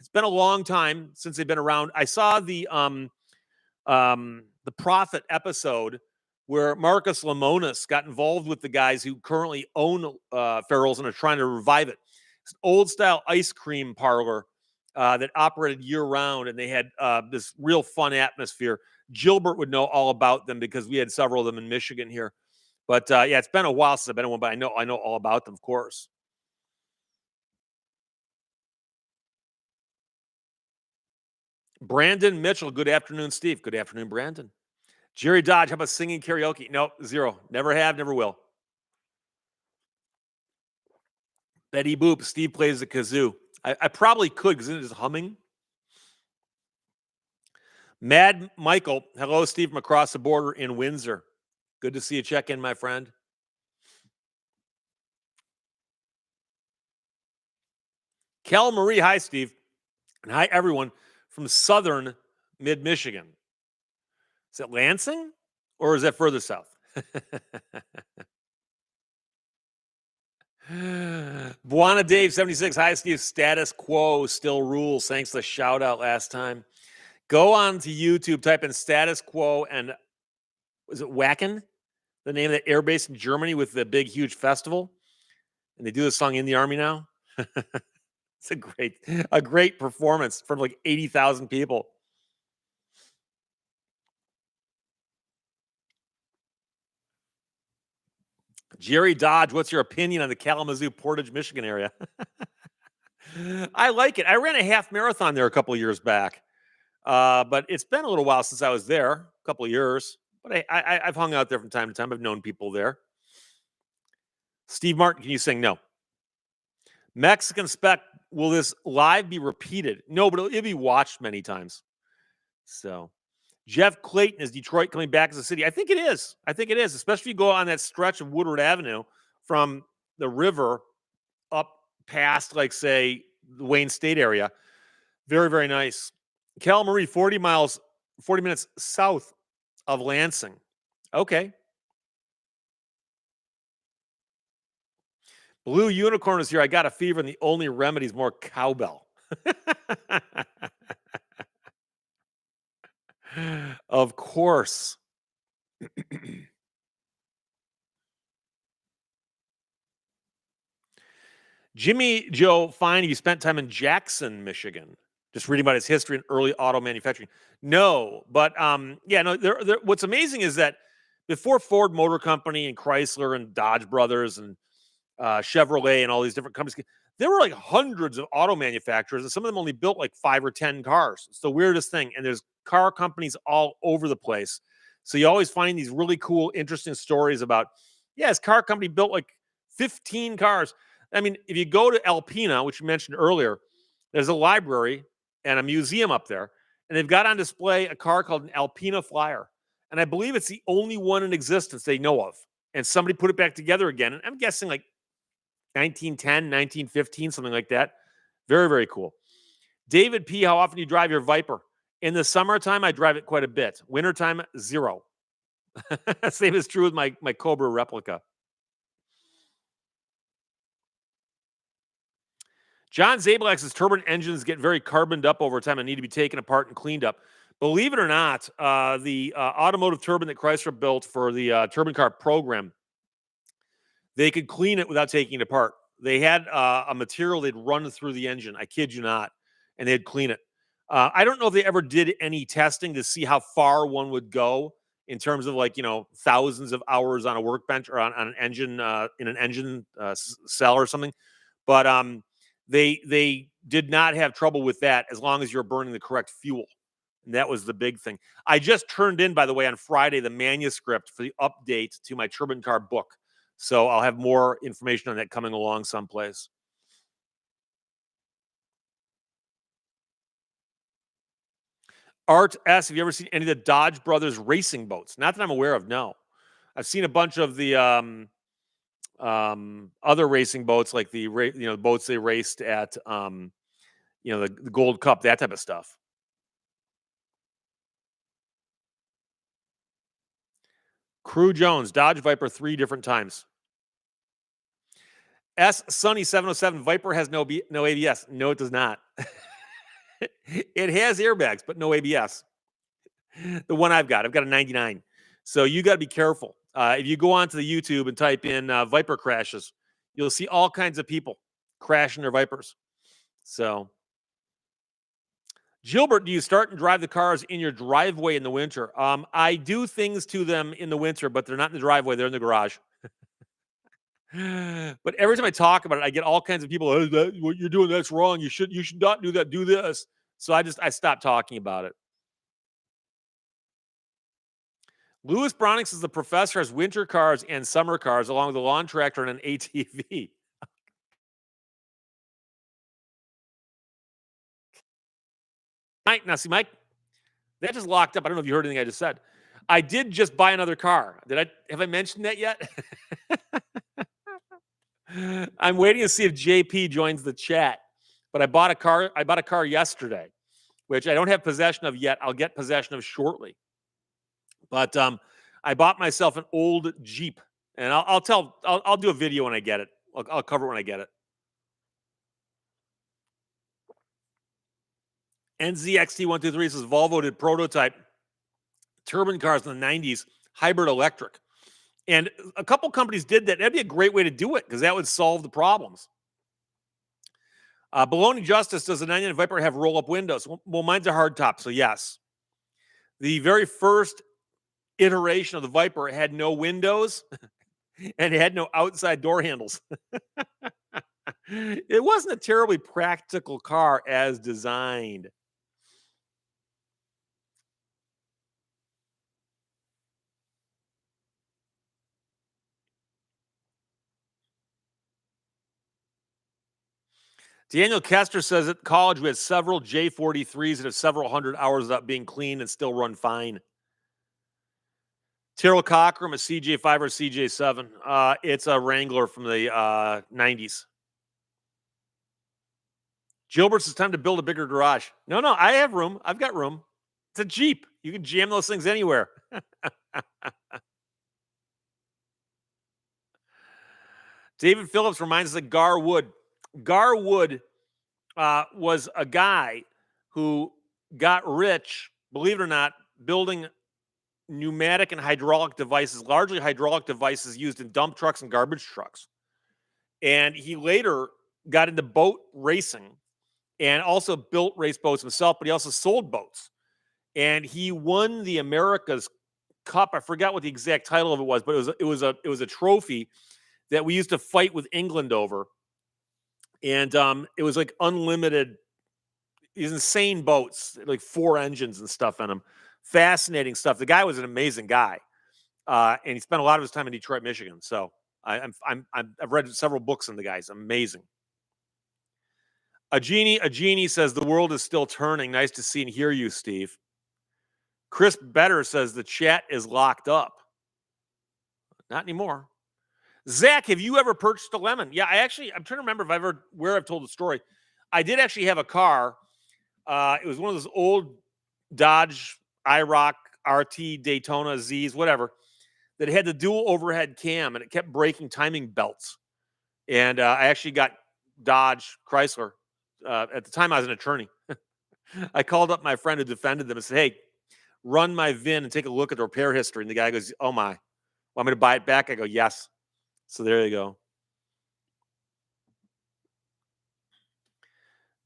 It's been a long time since they've been around. I saw the Prophet episode where Marcus Lemonis got involved with the guys who currently own Farrell's and are trying to revive it. It's an old style ice cream parlor that operated year round, and they had this real fun atmosphere. Gilbert would know all about them because we had several of them in Michigan here. But yeah, it's been a while since I've been in one, but I know all about them, of course. Brandon Mitchell, good afternoon, Steve. Good afternoon, Brandon. Jerry Dodge, how about singing karaoke? Nope, zero. Never have, never will. Betty Boop, Steve plays the kazoo. I probably could because it is humming. Mad Michael, hello, Steve from across the border in Windsor. Good to see you check in, my friend. Kel Marie, hi, Steve. And hi, everyone from southern mid-Michigan. Is it Lansing or is that further south? Buana Dave 76. Hi, Steve. Status quo still rules. Thanks for the shout out last time. Go on to YouTube, type in status quo, and was it Wacken? The name of the air base in Germany with the big, huge festival. And they do the song In the Army Now. It's a great performance from like 80,000 people. Jerry Dodge, what's your opinion on the Kalamazoo, Portage, Michigan area? I like it. I ran a half marathon there a couple of years back. But it's been a little while since I was there, a couple of years. But I've hung out there from time to time. I've known people there. Steve Martin, can you sing? No. Mexican spec, will this live be repeated? No, but it'll be watched many times. So Jeff Clayton, is Detroit coming back as a city? I think it is. I think it is, especially if you go on that stretch of Woodward Avenue from the river up past, like, say, the Wayne State area. Very, very nice. Cal Marie, 40 miles, 40 minutes south of Lansing. Okay. Blue Unicorn is here. I got a fever, and the only remedy is more cowbell. Of course. Jimmy Joe Fine, you spent time in Jackson, Michigan. Just reading about his history in early auto manufacturing. No, but yeah, no. What's amazing is that before Ford Motor Company and Chrysler and Dodge Brothers and Chevrolet and all these different companies, there were like hundreds of auto manufacturers, and some of them only built like 5 or 10 cars. It's the weirdest thing. And there's car companies all over the place. So you always find these really cool, interesting stories about, yeah, this car company built like 15 cars. I mean, if you go to Alpena, which you mentioned earlier, there's a library and a museum up there, and they've got on display a car called an Alpena Flyer. And I believe it's the only one in existence they know of. And somebody put it back together again. And I'm guessing like 1910, 1915, something like that. Very, very cool. David P., how often do you drive your Viper? In the summertime, I drive it quite a bit. Wintertime, 0. Same is true with my Cobra replica. John Zabelak says turbine engines get very carboned up over time and need to be taken apart and cleaned up. Believe it or not, the automotive turbine that Chrysler built for the turbine car program, they could clean it without taking it apart. They had a material they'd run through the engine. I kid you not. And they'd clean it. I don't know if they ever did any testing to see how far one would go in terms of, like, thousands of hours on a workbench or on an engine, in an engine cell or something. But they did not have trouble with that as long as you're burning the correct fuel. And that was the big thing. I just turned in, by the way, on Friday, the manuscript for the update to my turbine car book. So I'll have more information on that coming along someplace. Art S., have you ever seen any of the Dodge Brothers racing boats? Not that I'm aware of, no. I've seen a bunch of the other racing boats, like the boats they raced at the Gold Cup, that type of stuff. Crew Jones, Dodge Viper 3 different times. S Sunny 707, Viper has no ABS. No, it does not. It has airbags, but no ABS. The one I've got a 99. So you got to be careful. If you go onto the YouTube and type in Viper crashes, you'll see all kinds of people crashing their Vipers. So, Gilbert, do you start and drive the cars in your driveway in the winter? I do things to them in the winter, but they're not in the driveway. They're in the garage. But every time I talk about it, I get all kinds of people. Oh, what you're doing, that's wrong. You should not do that. Do this. So I stopped talking about it. Louis Browning says the professor has winter cars and summer cars along with a lawn tractor and an ATV. Mike, now see, Mike, that just locked up. I don't know if you heard anything I just said. I did just buy another car. Have I mentioned that yet? I'm waiting to see if JP joins the chat. But I bought a car yesterday, which I don't have possession of yet. I'll get possession of shortly. But I bought myself an old Jeep, and I'll do a video when I get it. I'll cover it when I get it. NZXT123 says Volvo did prototype turbine cars in the 90s, hybrid electric. And a couple companies did that. That'd be a great way to do it because that would solve the problems. Baloney Justice, does the 99 Viper have roll-up windows? Well, mine's a hardtop, so yes. The very first iteration of the Viper had no windows and it had no outside door handles. It wasn't a terribly practical car as designed. Daniel Kester says at college we had several J43s that have several hundred hours without being cleaned and still run fine. Terrell Cockrum, a CJ5 or CJ7. It's a Wrangler from the 90s. Gilbert's, it's time to build a bigger garage. No, I have room. I've got room. It's a Jeep. You can jam those things anywhere. David Phillips reminds us of Garwood. Garwood was a guy who got rich, believe it or not, building pneumatic and hydraulic devices, largely hydraulic devices used in dump trucks and garbage trucks. And he later got into boat racing and also built race boats himself, but he also sold boats. And he won the America's Cup. I forgot what the exact title of it was, but it was a trophy that we used to fight with England over. And it was like unlimited, these insane boats, like 4 engines and stuff in them. Fascinating stuff. The guy was an amazing guy, and he spent a lot of his time in Detroit, Michigan. So I've read several books on the guys. Amazing. A genie says the world is still turning. Nice to see and hear you, Steve. Chris Better says the chat is locked up. Not anymore. Zach, have you ever purchased a lemon? Yeah, I'm trying to remember where I've told the story. I did actually have a car. It was one of those old Dodge IROC RT Daytona Zs, whatever, that had the dual overhead cam, and it kept breaking timing belts. And I actually got Dodge Chrysler. At the time, I was an attorney. I called up my friend who defended them and said, hey, run my VIN and take a look at the repair history. And the guy goes, oh my, want me to buy it back? I go, yes. So there you go.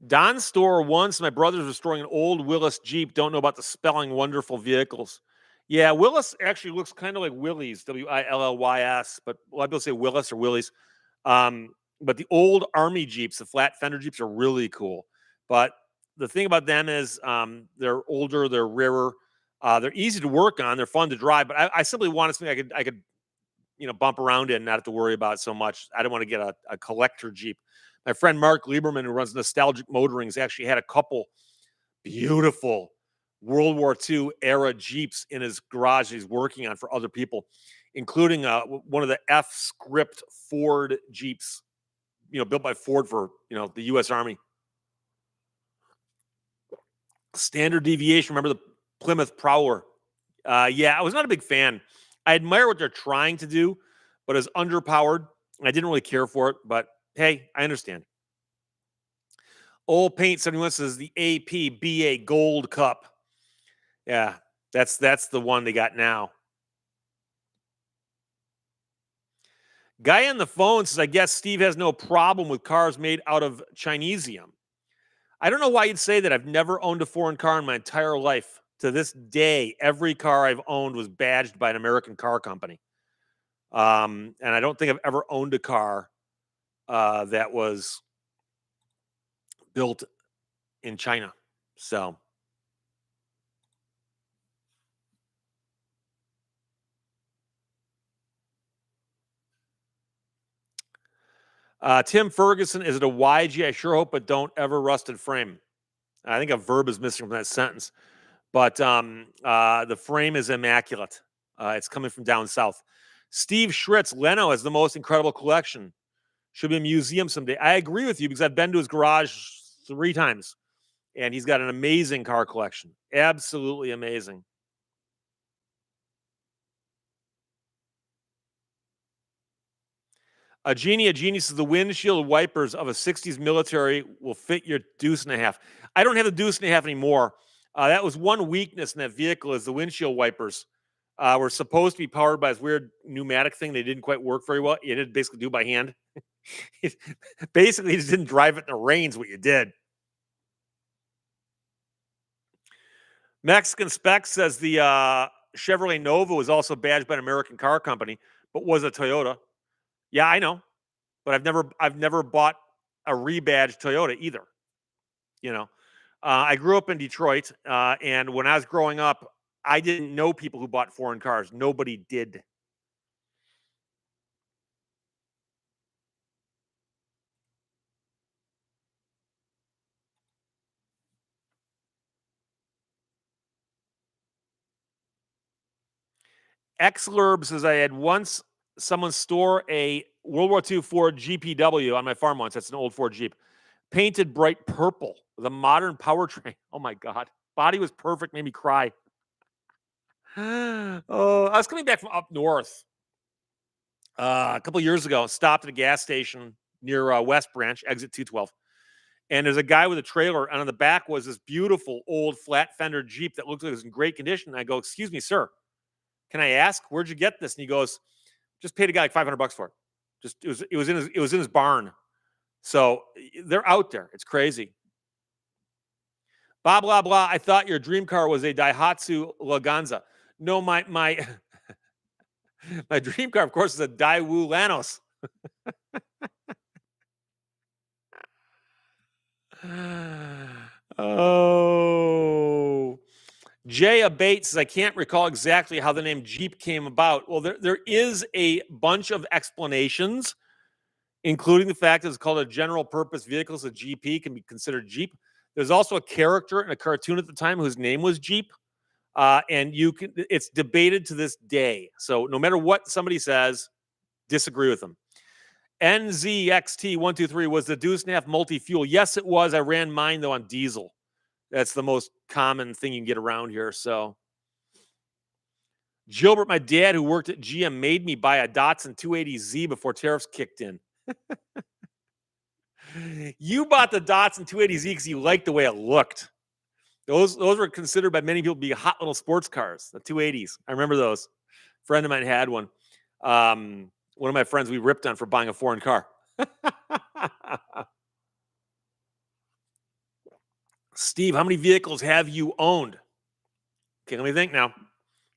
Don's store once, my brother's restoring an old Willis Jeep. Don't know about the spelling, wonderful vehicles. Yeah, Willis actually looks kind of like Willys, Willys, but a lot of people say Willis or Willys. But the old Army Jeeps, the flat fender Jeeps, are really cool. But the thing about them is they're older, they're rarer, they're easy to work on, they're fun to drive. But I simply wanted something I could bump around in, not have to worry about so much. I don't want to get a collector Jeep. My friend Mark Lieberman, who runs Nostalgic Motorings, actually had a couple beautiful World War II era Jeeps in his garage he's working on for other people, including one of the F-script Ford Jeeps, built by Ford for, the U.S. Army. Standard deviation. Remember the Plymouth Prowler? Yeah, I was not a big fan. I admire what they're trying to do, but it's underpowered. I didn't really care for it, but hey, I understand. Old Paint 71 says the APBA Gold Cup. Yeah, that's the one they got now. Guy on the phone says, I guess Steve has no problem with cars made out of Chinesium. I don't know why you'd say that. I've never owned a foreign car in my entire life. To this day, every car I've owned was badged by an American car company. And I don't think I've ever owned a car that was built in China. So Tim Ferguson, is it a YG? I sure hope it don't ever rusted frame. I think a verb is missing from that sentence. But the frame is immaculate. It's coming from down south. Steve Schritz, Lehto has the most incredible collection. Should be a museum someday. I agree with you because I've been to his garage 3 times, and he's got an amazing car collection. Absolutely amazing. A genie says the windshield wipers of a 60s military will fit your deuce and a half. I don't have the deuce and a half anymore. That was one weakness in that vehicle is the windshield wipers were supposed to be powered by this weird pneumatic thing. They didn't quite work very well. You did basically do by hand. Basically, you just didn't drive it in the rains what you did. Mexican Spec says the Chevrolet Nova was also badged by an American car company, but was a Toyota. Yeah, I know, but I've never bought a rebadged Toyota either. I grew up in Detroit, and when I was growing up, I didn't know people who bought foreign cars. Nobody did. Xlurb says, I had once someone store a World War II Ford GPW on my farm once. That's an old Ford Jeep. Painted bright purple with a modern powertrain. Oh, my God. Body was perfect. Made me cry. Oh, I was coming back from up north a couple years ago. Stopped at a gas station near West Branch, exit 212. And there's a guy with a trailer, and on the back was this beautiful old flat fender Jeep that looked like it was in great condition. And I go, excuse me, sir, can I ask, where'd you get this? And he goes, just paid a guy like $500 for it. Just it was in his barn. So they're out there. It's crazy. Blah blah blah. I thought your dream car was a Daihatsu Laganza. No, my my dream car, of course, is a Daewoo Lanos. Oh. Jay Abates says, I can't recall exactly how the name Jeep came about. Well, there is a bunch of explanations, including the fact that it's called a general purpose vehicle, so GP can be considered Jeep. There's also a character in a cartoon at the time whose name was Jeep. And it's debated to this day. So no matter what somebody says, disagree with them. NZXT123 was the Deuce and a Half multi-fuel. Yes, it was. I ran mine, though, on diesel. That's the most common thing you can get around here. So, Gilbert, my dad, who worked at GM, made me buy a Datsun 280Z before tariffs kicked in. You bought the Datsun 280Z because you liked the way it looked. Those were considered by many people to be hot little sports cars, the 280s. I remember those. A friend of mine had one. One of my friends we ripped on for buying a foreign car. Steve, how many vehicles have you owned? Okay, let me think now.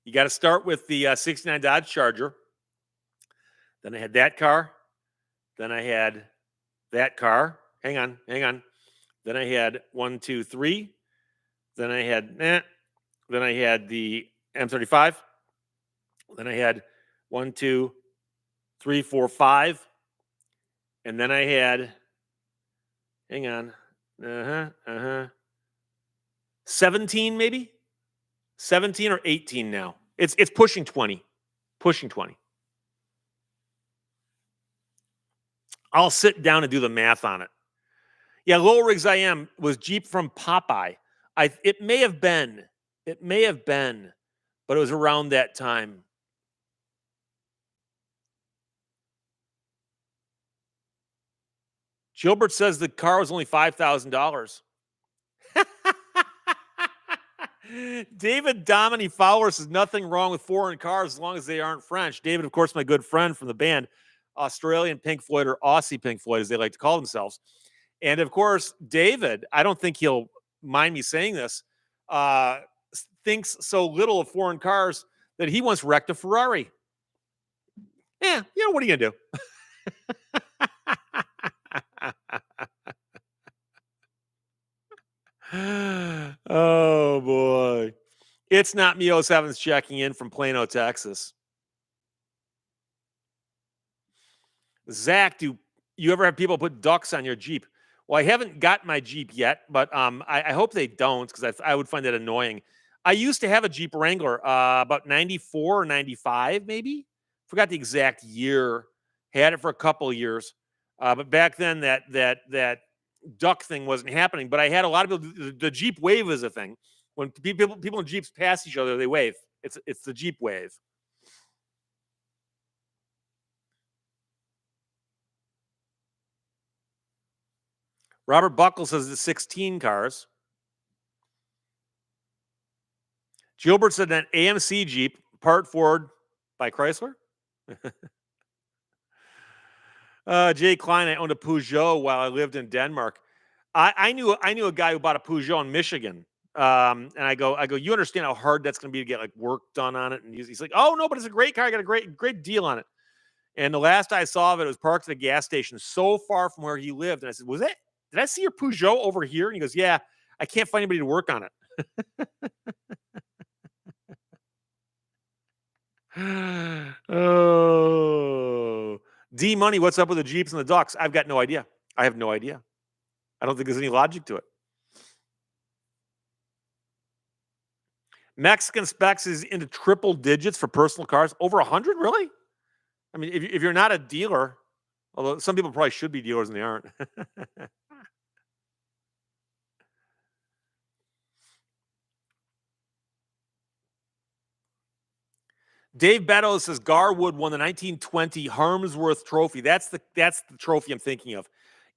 You got to start with the 69 Dodge Charger. Then I had that car. Then I had that car. Hang on. Then I had 1, 2, 3. Then I had Then I had the M35. Then I had 1, 2, 3, 4, 5. And then I had, 17 maybe? 17 or 18 now. It's pushing 20. Pushing 20. I'll sit down and do the math on it. Yeah, Lowell Rigs I Am was Jeep from Popeye. It may have been, but it was around that time. Gilbert says the car was only $5,000. David Domini Fowler says nothing wrong with foreign cars as long as they aren't French. David, of course, my good friend from the band, Australian Pink Floyd, or Aussie Pink Floyd, as they like to call themselves. And of course, David, I don't think he'll mind me saying this, thinks so little of foreign cars that he once wrecked a Ferrari. Yeah, what are you going to do? Oh, boy. It's not me 07's checking in from Plano, Texas. Zach, do you ever have people put ducks on your Jeep? Well, I haven't got my Jeep yet, but I hope they don't, because I would find that annoying. I used to have a Jeep Wrangler about 94 or 95, maybe. Forgot the exact year. Had it for a couple of years. But back then, that duck thing wasn't happening. But I had a lot of people. The Jeep wave is a thing. When people in Jeeps pass each other, they wave. It's the Jeep wave. Robert Buckle says it's 16 cars. Gilbert said an AMC Jeep, part Ford by Chrysler. Jay Klein, I owned a Peugeot while I lived in Denmark. I knew a guy who bought a Peugeot in Michigan. And I go, you understand how hard that's going to be to get like work done on it? And he's like, oh no, but it's a great car. I got a great deal on it. And the last I saw of it was parked at a gas station so far from where he lived. And I said, did I see your Peugeot over here? And he goes, yeah, I can't find anybody to work on it. Oh, D Money, what's up with the Jeeps and the ducks? I've got no idea. I have no idea. I don't think there's any logic to it. Mexican Specs is into triple digits for personal cars. Over 100, really? I mean, if you're not a dealer, although some people probably should be dealers and they aren't. Dave Beto says Garwood won the 1920 Harmsworth Trophy. That's the trophy I'm thinking of.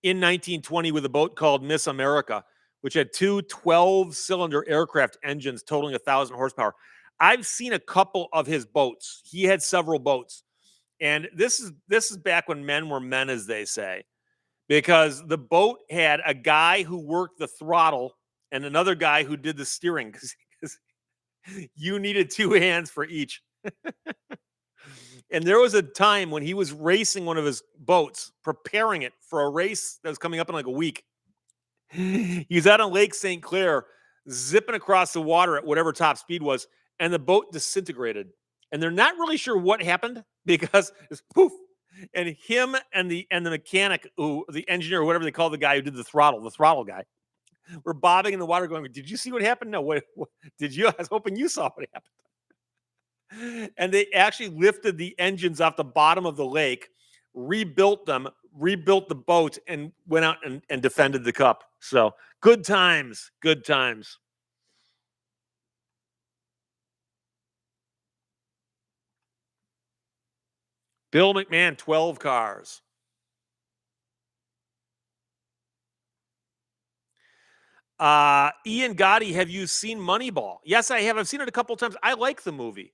In 1920 with a boat called Miss America, which had two 12-cylinder aircraft engines totaling 1,000 horsepower. I've seen a couple of his boats. He had several boats. And this is back when men were men, as they say, because the boat had a guy who worked the throttle and another guy who did the steering because you needed two hands for each. And there was a time when he was racing one of his boats, preparing it for a race that was coming up in like a week. He was out on Lake St. Clair, zipping across the water at whatever top speed was, and the boat disintegrated. And they're not really sure what happened because it's poof. And him and the mechanic, who the engineer, or whatever they call the guy who did the throttle guy, were bobbing in the water, going, "Did you see what happened? No, what did you? I was hoping you saw what happened." And they actually lifted the engines off the bottom of the lake, rebuilt them, rebuilt the boat, and went out and defended the cup. So good times, good times. Bill McMahon, 12 cars. Ian Gotti, have you seen Moneyball? Yes, I have. I've seen it a couple times. I like the movie.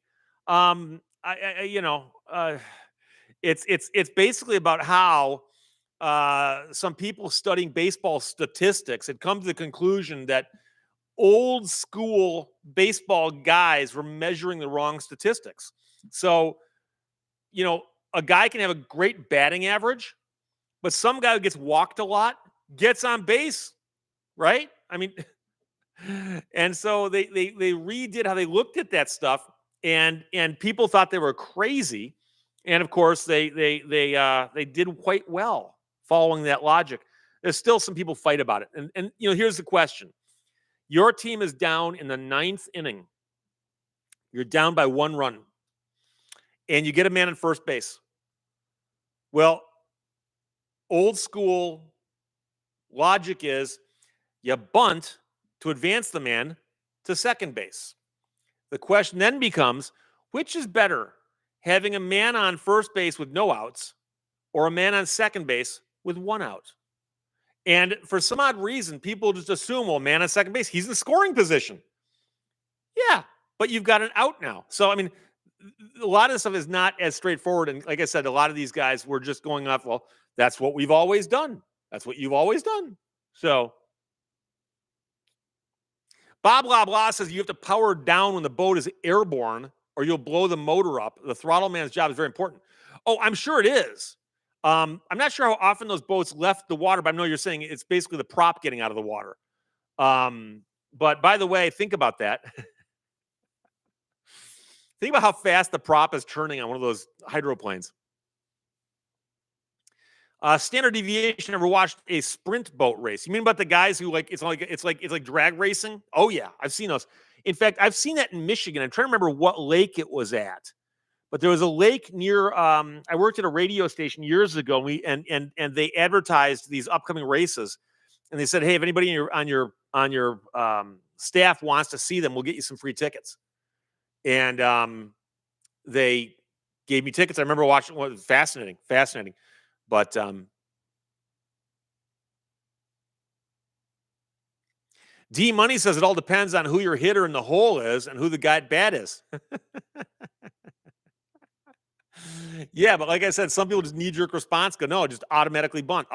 It's basically about how some people studying baseball statistics had come to the conclusion that old school baseball guys were measuring the wrong statistics. So, a guy can have a great batting average, but some guy who gets walked a lot gets on base, right? I mean, and so they redid how they looked at that stuff, and people thought they were crazy, and of course they did quite well following that logic. There's still some people fight about it, and here's the question: your team is down in the 9th inning. You're down by 1 run, and you get a man on first base. Well, old school logic is you bunt to advance the man to second base. The question then becomes, which is better, having a man on first base with no outs or a man on second base with 1 out? And for some odd reason, people just assume, well, man on second base, he's in scoring position. Yeah, but you've got an out now. So, I mean, a lot of this stuff is not as straightforward. And like I said, a lot of these guys were just going off, well, that's what we've always done. That's what you've always done. So, Bob Blah Blah says you have to power down when the boat is airborne or you'll blow the motor up. The throttle man's job is very important. Oh, I'm sure it is. I'm not sure how often those boats left the water, but I know you're saying it's basically the prop getting out of the water. But by the way, think about that. Think about how fast the prop is turning on one of those hydroplanes. Standard deviation. Ever watched a sprint boat race? You mean about the guys who it's like drag racing? Oh yeah, I've seen those. In fact, I've seen that in Michigan. I'm trying to remember what lake it was at, but there was a lake near. I worked at a radio station years ago. And they advertised these upcoming races, and they said, "Hey, if anybody on your staff wants to see them, we'll get you some free tickets." And they gave me tickets. I remember watching. It was fascinating. But D Money says it all depends on who your hitter in the hole is and who the guy at bat is. Yeah, but like I said, some people just knee-jerk response go, no, just automatically bunt.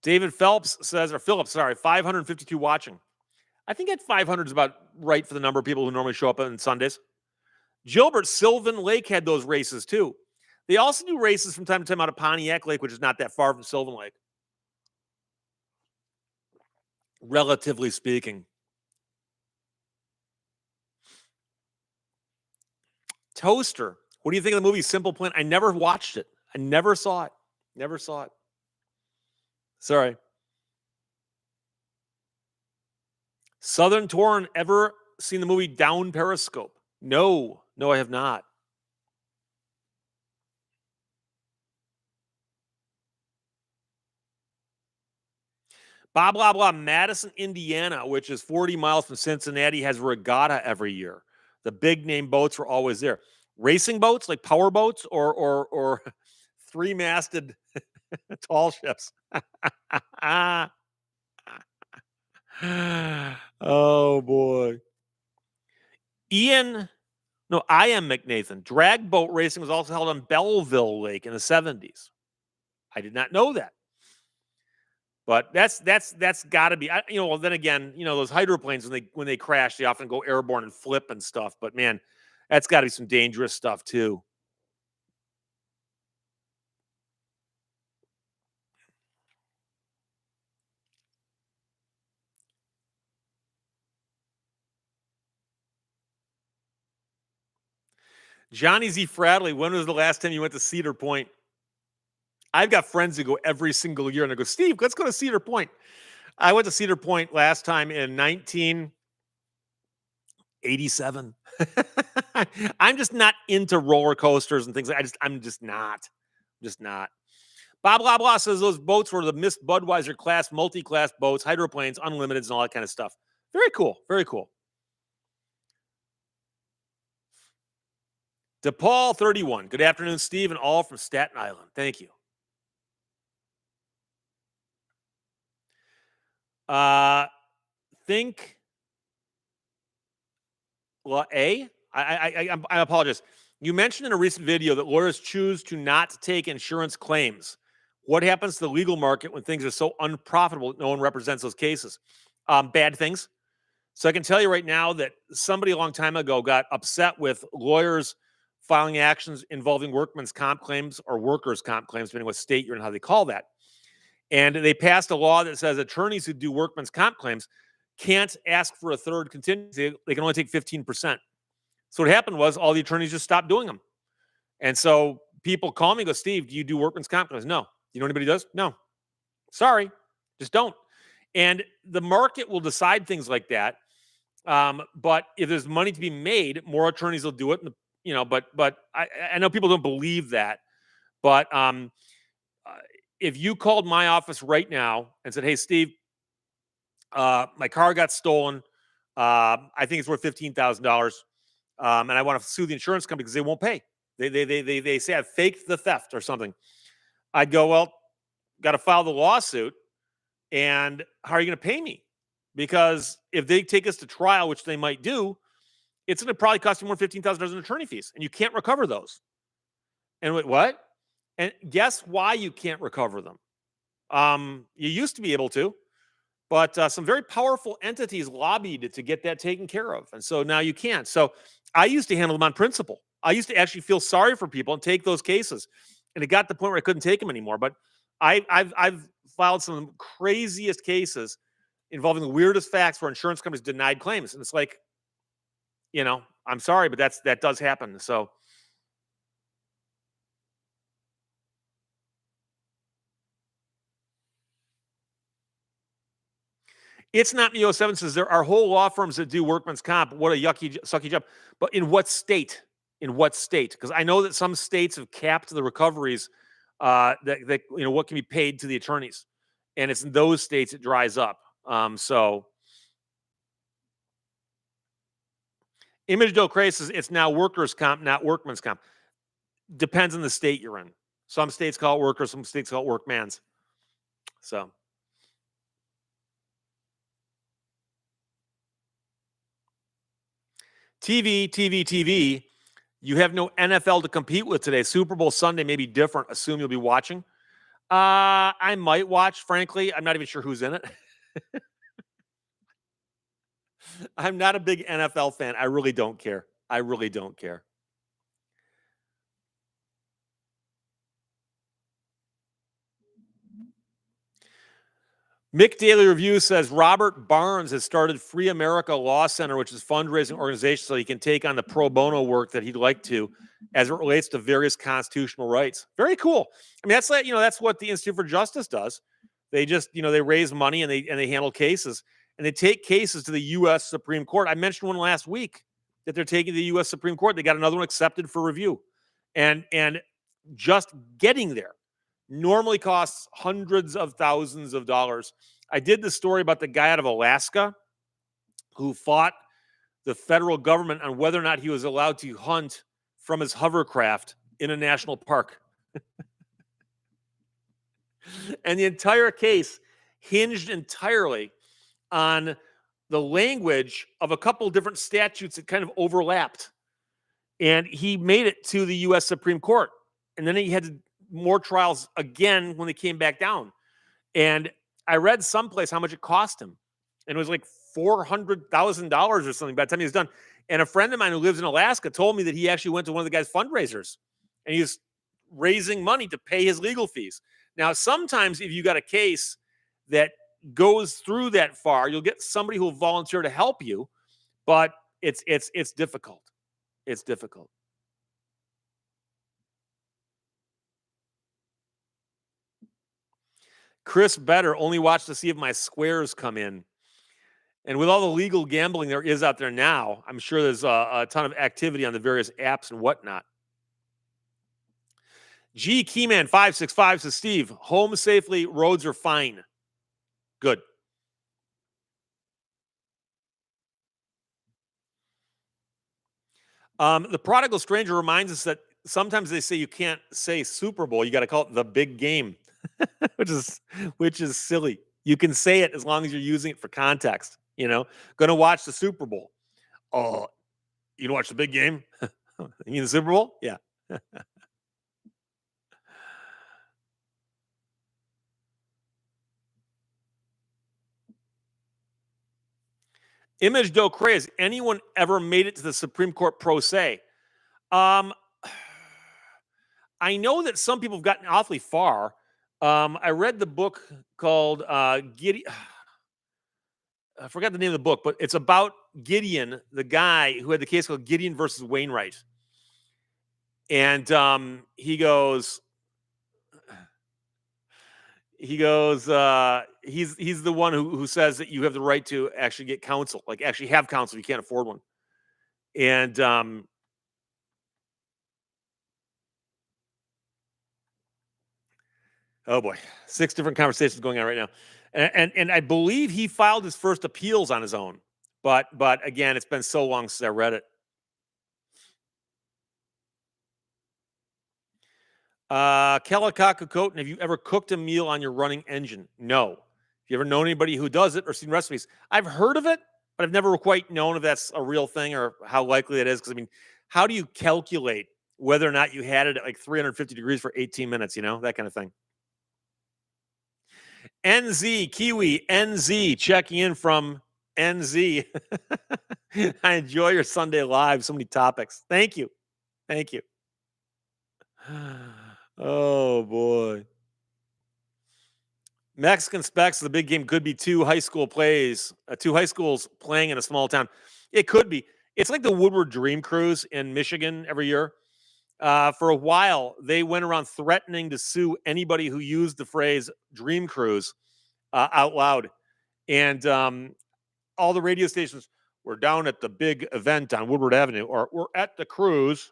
David Phillips says, 552 watching. I think at 500 is about right for the number of people who normally show up on Sundays. Gilbert, Sylvan Lake had those races too. They also do races from time to time out of Pontiac Lake, which is not that far from Sylvan Lake, relatively speaking. Toaster, What do you think of the movie Simple Plan? I never watched it. I never saw it. Never saw it. Sorry. Southern Torn, ever seen the movie Down Periscope? No. No, I have not. Blah, blah, blah. Madison, Indiana, which is 40 miles from Cincinnati, has regatta every year. The big name boats are always there. Racing boats, like power boats, or three-masted tall ships. Oh boy. I am McNathan. Drag boat racing was also held on Belleville Lake in the 70s. I did not know that. But that's got to be, well, then again, those hydroplanes when they crash, they often go airborne and flip and stuff. But man, that's got to be some dangerous stuff too. Johnny Z. Fradley, when was the last time you went to Cedar Point? I've got friends who go every single year, and I go, Steve, let's go to Cedar Point. I went to Cedar Point last time in 1987. I'm just not into roller coasters and things. I'm just not. Just not. Blah, blah, blah says those boats were the Miss Budweiser class, multi-class boats, hydroplanes, unlimiteds, and all that kind of stuff. Very cool. Very cool. DePaul 31. Good afternoon, Steve, and all from Staten Island. Thank you. Think I apologize. You mentioned in a recent video that lawyers choose to not take insurance claims. What happens to the legal market when things are so unprofitable that no one represents those cases? Bad things. So I can tell you right now that somebody a long time ago got upset with lawyers filing actions involving workman's comp claims or workers' comp claims, depending on what state you're in, how they call that. And they passed a law that says attorneys who do workman's comp claims can't ask for a third contingency. They can only take 15%. So what happened was all the attorneys just stopped doing them. And so people call me and go, Steve, do you do workman's comp? I goes, no. You know anybody does? No. Sorry. Just don't. And the market will decide things like that. But if there's money to be made, more attorneys will do it. But I know people don't believe that. But if you called my office right now and said, hey, Steve, my car got stolen. I think it's worth $15,000. And I want to sue the insurance company because they won't pay. They say I've faked the theft or something. I'd go, well, got to file the lawsuit. And how are you going to pay me? Because if they take us to trial, which they might do, it's going to probably cost you more than $15,000 in attorney fees, and you can't recover those. And wait, what? And guess why you can't recover them? You used to be able to, but some very powerful entities lobbied to get that taken care of, and so now you can't. So I used to handle them on principle. I used to actually feel sorry for people and take those cases, and it got to the point where I couldn't take them anymore. But I've filed some craziest cases involving the weirdest facts where insurance companies denied claims, and it's like, I'm sorry, but that does happen. So it's not Neo 7 says there are whole law firms that do workman's comp. What a sucky job. But in what state? In what state? Because I know that some states have capped the recoveries that what can be paid to the attorneys, and it's in those states it dries up. So Image Del Cray says it's now workers' comp, not workman's comp. Depends on the state you're in. Some states call it workers, some states call it workman's. So TV. You have no NFL to compete with today. Super Bowl Sunday may be different. Assume you'll be watching. I might watch, frankly. I'm not even sure who's in it. I'm not a big NFL fan. I really don't care. I really don't care. Mick Daily Review says Robert Barnes has started Free America Law Center, which is a fundraising organization, so he can take on the pro bono work that he'd like to as it relates to various constitutional rights. Very cool. I mean, that's like, that's what the Institute for Justice does. They just, they raise money and they handle cases, and they take cases to the U.S. Supreme Court. I mentioned one last week that they're taking to the U.S. Supreme Court. They got another one accepted for review, and just getting there normally costs hundreds of thousands of dollars. I did the story about the guy out of Alaska who fought the federal government on whether or not he was allowed to hunt from his hovercraft in a national park. And the entire case hinged entirely on the language of a couple different statutes that kind of overlapped. And he made it to the U.S. Supreme Court. And then he had more trials again when they came back down. And I read someplace how much it cost him. And it was like $400,000 or something by the time he was done. And a friend of mine who lives in Alaska told me that he actually went to one of the guy's fundraisers and he was raising money to pay his legal fees. Now, sometimes if you got a case that goes through that far, you'll get somebody who will volunteer to help you, but it's difficult. It's difficult. Chris Better only watched to see if my squares come in. And with all the legal gambling there is out there now, I'm sure there's a ton of activity on the various apps and whatnot. G Keyman 565 says, Steve, home safely, roads are fine. Good. The Prodigal Stranger reminds us that sometimes they say you can't say Super Bowl. You got to call it the big game, which is silly. You can say it as long as you're using it for context. Going to watch the Super Bowl. Oh, you watch the big game? You mean the Super Bowl? Yeah. Image Docre, has anyone ever made it to the Supreme Court pro se? I know that some people have gotten awfully far. I read the book called Gideon. I forgot the name of the book, but it's about Gideon, the guy who had the case called Gideon versus Wainwright. And he goes, he's the one who says that you have the right to actually get counsel, like actually have counsel. You can't afford one. And oh boy, 6 different conversations going on right now. And I believe he filed his first appeals on his own. But again, it's been so long since I read it. Kellikakakoten, have you ever cooked a meal on your running engine? No. Have you ever known anybody who does it or seen recipes? I've heard of it, but I've never quite known if that's a real thing or how likely it is. Because, I mean, how do you calculate whether or not you had it at like 350 degrees for 18 minutes, that kind of thing? NZ, Kiwi, NZ, checking in from NZ. I enjoy your Sunday live. So many topics. Thank you. Thank you. Oh, boy. Mexican Specs, the big game could be two high schools playing in a small town. It could be. It's like the Woodward Dream Cruise in Michigan every year. For a while, they went around threatening to sue anybody who used the phrase Dream Cruise out loud. And all the radio stations were down at the big event on Woodward Avenue, or we're at the cruise.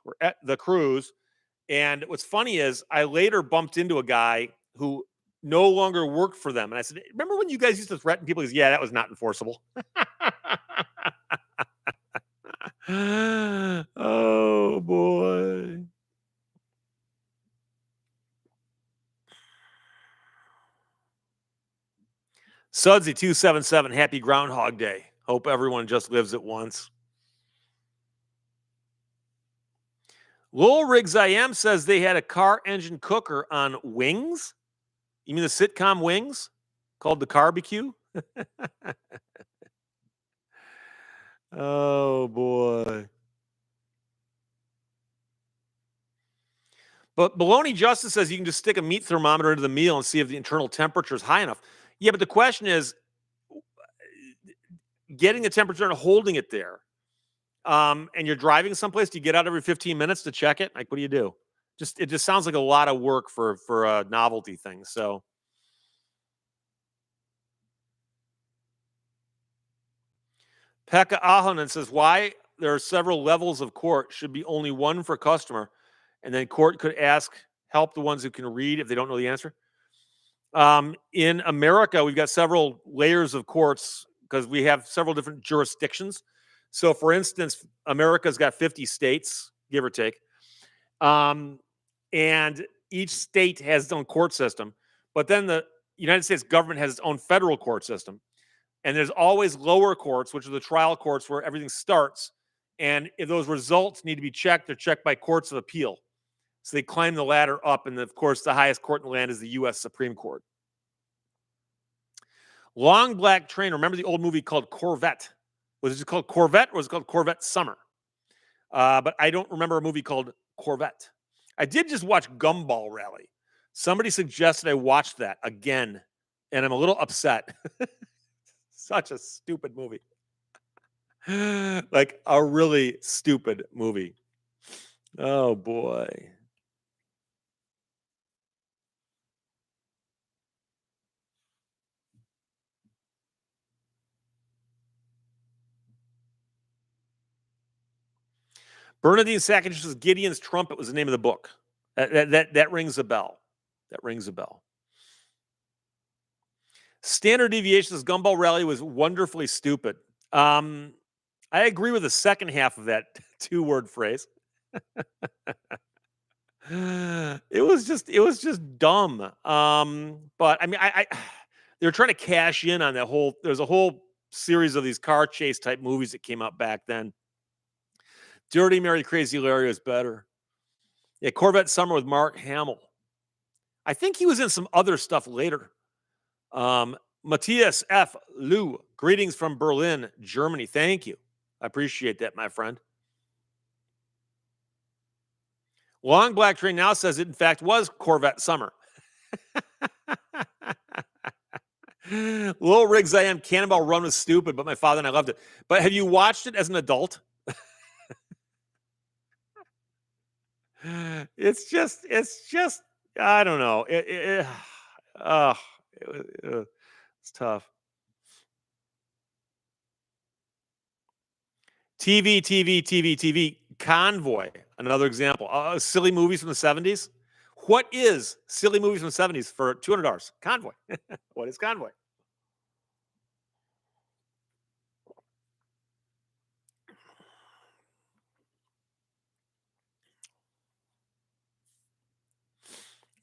And what's funny is I later bumped into a guy who no longer worked for them. And I said, remember when you guys used to threaten people? He goes, yeah, that was not enforceable. Oh, boy. Sudsy 277, happy Groundhog Day. Hope everyone just lives it once. Lowell Riggs IM says they had a car engine cooker on Wings. You mean the sitcom Wings called the Barbecue? Oh, boy. But Baloney Justice says you can just stick a meat thermometer into the meal and see if the internal temperature is high enough. Yeah, but the question is getting the temperature and holding it there. And you're driving someplace. Do you get out every 15 minutes to check it? Like, what do you do? It just sounds like a lot of work for a novelty thing. So Pekka Ahonen says, why there are several levels of court should be only one for customer, and then court could help the ones who can read if they don't know the answer. In America, we've got several layers of courts because we have several different jurisdictions. So, for instance, America's got 50 states, give or take. And each state has its own court system. But then the United States government has its own federal court system. And there's always lower courts, which are the trial courts where everything starts. And if those results need to be checked, they're checked by courts of appeal. So they climb the ladder up. And of course, the highest court in the land is the U.S. Supreme Court. Long Black Train. Remember the old movie called Corvette? Was it called Corvette or was it called Corvette Summer? But I don't remember a movie called Corvette. I did just watch Gumball Rally. Somebody suggested I watch that again, and I'm a little upset. Such a stupid movie. Like a really stupid movie. Oh, boy. Bernadine Sackage says Gideon's Trumpet was the name of the book. That rings a bell. That rings a bell. Standard Deviations Gumball Rally was wonderfully stupid. I agree with the second half of that two-word phrase. It was just dumb. But I mean, they were trying to cash in on that whole. There's a whole series of these car chase type movies that came out back then. Dirty Mary Crazy Larry was better. Yeah, Corvette Summer with Mark Hamill. I think he was in some other stuff later. Matthias F. Lou, greetings from Berlin, Germany. Thank you. I appreciate that, my friend. Long Black Train now says it, in fact, was Corvette Summer. Little Rigs I Am, Cannonball Run was stupid, but my father and I loved it. But have you watched it as an adult? It's just, I don't know. It's tough. TV. Convoy, another example. Silly movies from the 70s. What is silly movies from the 70s for $200? Convoy. What is Convoy?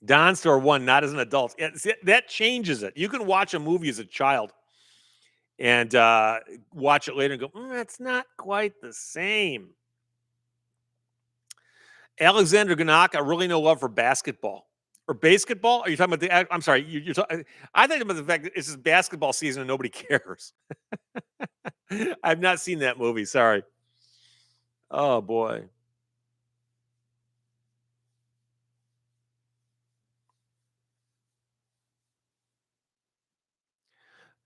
Don Store 1, not as an adult. That changes it. You can watch a movie as a child and watch it later and go, that's not quite the same. Alexander Ganaka, really no love for basketball. Or basketball? Are you talking about the? I'm sorry. You're talking. I think about the fact that it's just basketball season and nobody cares. I've not seen that movie. Sorry. Oh boy.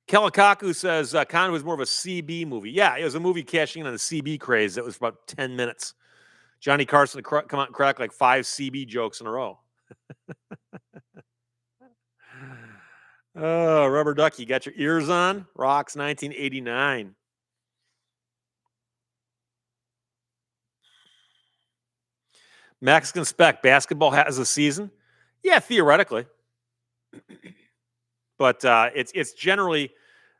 Kalakaku says Con was more of a CB movie. Yeah, it was a movie cashing in on the CB craze. That was about 10 minutes. Johnny Carson come out and crack like 5 CB jokes in a row. Oh, Rubber Ducky, you got your ears on? Rocks 1989. Mexican Spec, basketball has a season? Yeah, theoretically. But it's generally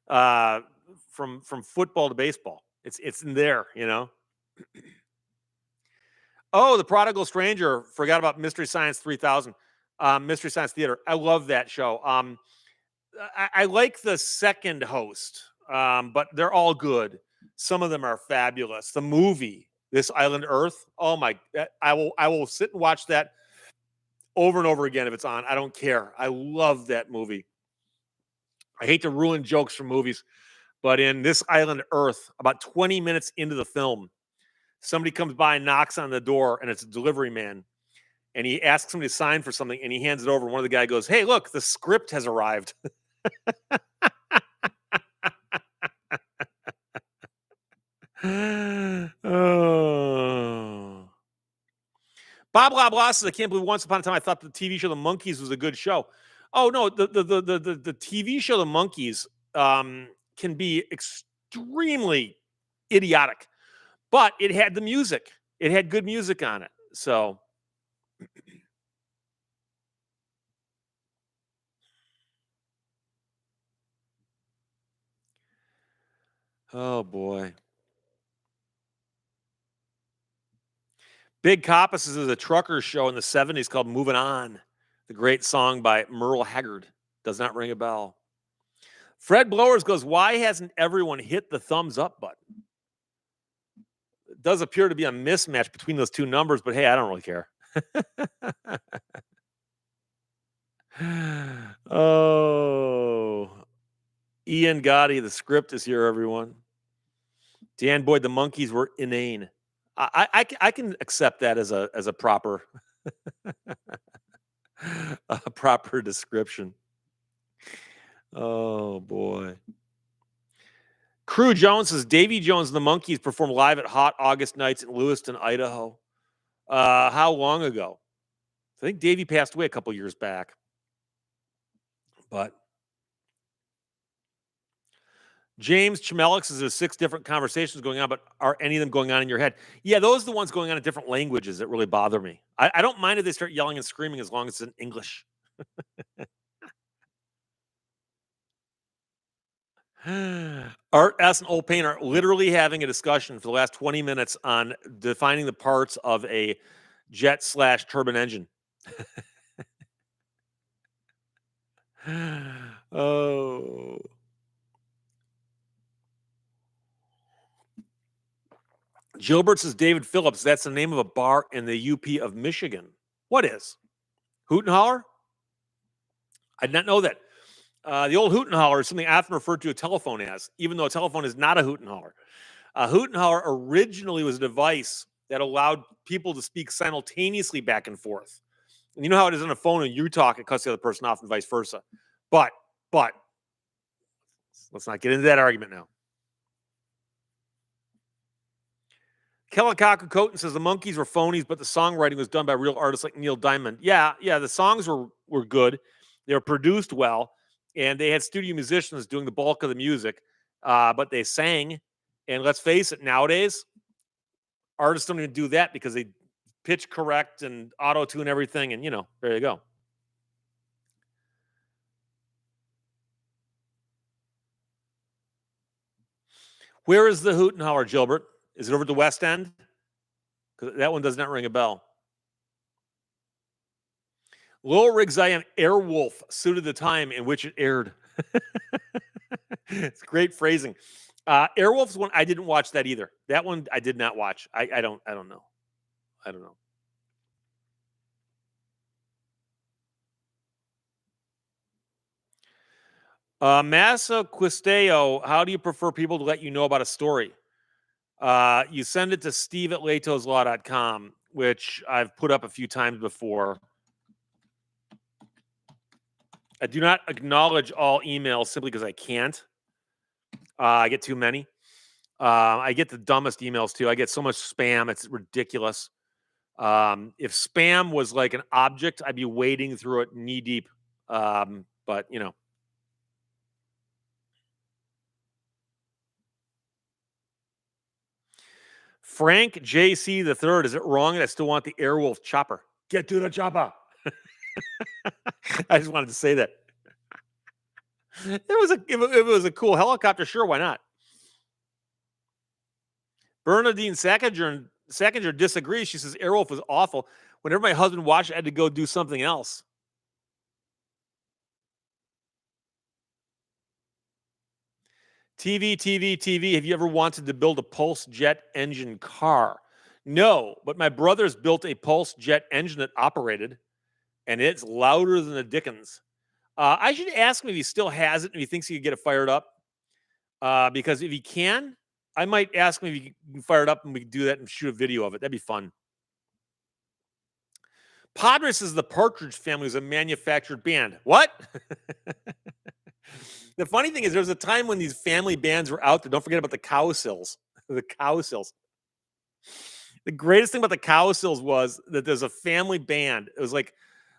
from football to baseball. It's in there, you know. Oh, The Prodigal Stranger. Forgot about Mystery Science 3000. Mystery Science Theater. I love that show. I like the second host, but they're all good. Some of them are fabulous. The movie, This Island Earth. Oh my! I will sit and watch that over and over again if it's on. I don't care. I love that movie. I hate to ruin jokes from movies, but in This Island Earth, about 20 minutes into the film, somebody comes by and knocks on the door, and it's a delivery man. And he asks somebody to sign for something, and he hands it over. And one of the guy goes, "Hey, look, the script has arrived." Oh. Bob Lablas says, I can't believe once upon a time I thought the TV show The Monkees was a good show. Oh no, the TV show The Monkees can be extremely idiotic, but it had the music. It had good music on it. So oh boy. Big Coppice is a trucker show in the 70s called Moving On. The great song by Merle Haggard. Does not ring a bell. Fred Blowers goes, why hasn't everyone hit the thumbs up button? It does appear to be a mismatch between those two numbers, but hey, I don't really care. Oh, Ian Gotti, the script is here, everyone. Dan Boyd, the Monkees were inane. I can accept that as a proper a proper description. Oh boy. Crew Jones says Davy Jones and the Monkees performed live at Hot August Nights in Lewiston, Idaho. How long ago? I think Davy passed away a couple years back. But James Chamelix says there's 6 different conversations going on, but are any of them going on in your head? Yeah, those are the ones going on in different languages that really bother me. I don't mind if they start yelling and screaming as long as it's in English. Art S and Old Paint are literally having a discussion for the last 20 minutes on defining the parts of a jet/turbine engine. Oh. Gilbert says David Phillips. That's the name of a bar in the UP of Michigan. What is? Hoot and Holler? I did not know that. The old hoot and holler is something often referred to a telephone as, even though a telephone is not a hoot and holler. A hoot and holler originally was a device that allowed people to speak simultaneously back and forth. And you know how it is on a phone, and you talk, it cuts the other person off, and vice versa. But let's not get into that argument now. Kellakaku Coton says the Monkees were phonies, but the songwriting was done by real artists like Neil Diamond. Yeah, the songs were good. They were produced well, and they had studio musicians doing the bulk of the music, but they sang. And let's face it, nowadays, artists don't even do that because they pitch correct and auto-tune everything, and, there you go. Where is the Hoot and Holler, Gilbert? Is it over at the West End? Because that one does not ring a bell. Lowell Riggs I am Airwolf suited the time in which it aired. It's great phrasing. Airwolf's one I didn't watch that either. That one I did not watch. I don't know. I don't know. Massa Quisteo, how do you prefer people to let you know about a story? You send it to steve@lehtoslaw.com, which I've put up a few times before. I do not acknowledge all emails simply because I can't. I get too many. I get the dumbest emails too. I get so much spam. It's ridiculous. If spam was like an object, I'd be wading through it knee deep. But Frank JC the third. Is it wrong that I still want the Airwolf chopper? Get to the chopper. I just wanted to say that. If it was a cool helicopter, sure, why not? Bernadine Sackinger disagrees. She says Airwolf was awful. Whenever my husband watched it, I had to go do something else. TV. Have you ever wanted to build a pulse jet engine car? No, but my brother's built a pulse jet engine that operated, and it's louder than the Dickens. I should ask him if he still has it and if he thinks he could get it fired up. Because if he can, I might ask him if he can fire it up and we can do that and shoot a video of it. That'd be fun. Padres is the Partridge Family was a manufactured band. What? The funny thing is, there was a time when these family bands were out there. Don't forget about the cow sills. The cow sills. The greatest thing about the cow sills was that there's a family band. It was like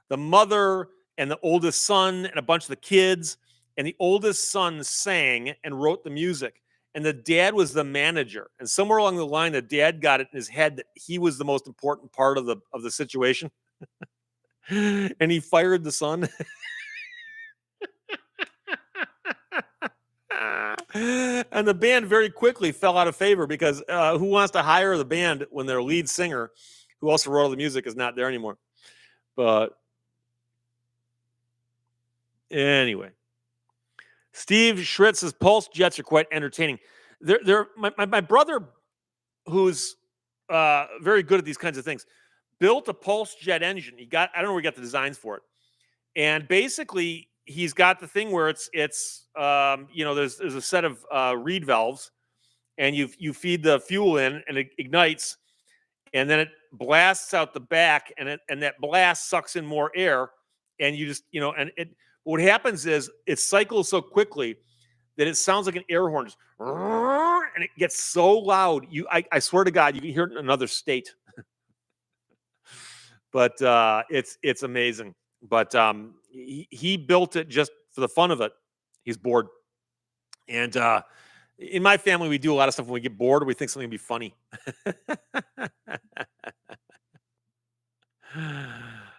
the mother and the oldest son and a bunch of the kids. And the oldest son sang and wrote the music. And the dad was the manager. And somewhere along the line, the dad got it in his head that he was the most important part of the situation. And he fired the son. And the band very quickly fell out of favor because who wants to hire the band when their lead singer, who also wrote all the music, is not there anymore? But anyway, Steve Schritz says pulse jets are quite entertaining. My brother, who's very good at these kinds of things, built a pulse jet engine. I don't know where he got the designs for it, and basically he's got the thing where it's there's a set of reed valves, and you feed the fuel in, and it ignites, and then it blasts out the back, and that blast sucks in more air, and you just and what happens is it cycles so quickly that it sounds like an air horn, just, and it gets so loud. I swear to God, you can hear it in another state. But it's amazing. But he built it just for the fun of it. He's bored. And in my family, we do a lot of stuff when we get bored or we think something would be funny.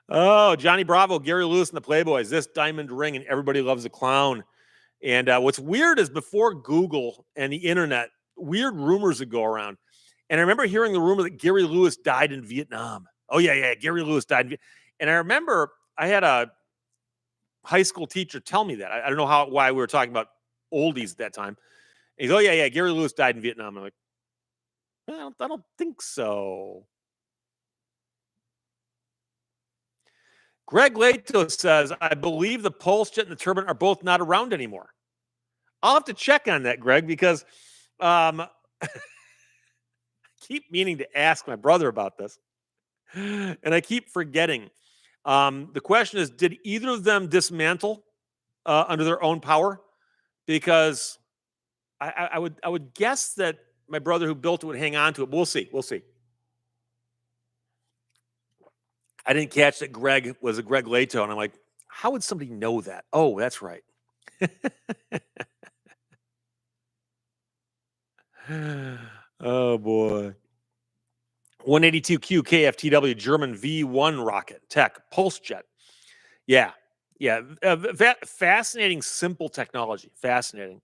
Oh, Johnny Bravo, Gary Lewis and the Playboys, this diamond ring, and everybody loves a clown. And what's weird is before Google and the internet, weird rumors would go around. And I remember hearing the rumor that Gary Lewis died in Vietnam. Oh, yeah, Gary Lewis died. And I remember I had a high school teacher tell me that. I don't know why we were talking about oldies at that time. And he's, oh, yeah, Gary Lewis died in Vietnam. I'm like, I don't think so. Greg Lehto says, I believe the pulse jet and the turbine are both not around anymore. I'll have to check on that, Greg, because I keep meaning to ask my brother about this. And I keep forgetting. The question is, did either of them dismantle under their own power? Because I would guess that my brother who built it would hang on to it. But we'll see. We'll see. I didn't catch that Greg was a Greg Lehto, and I'm like, how would somebody know that? Oh, that's right. Oh, boy. 182Q KFTW German V1 rocket tech pulse jet. Yeah. Fascinating, simple technology. Fascinating.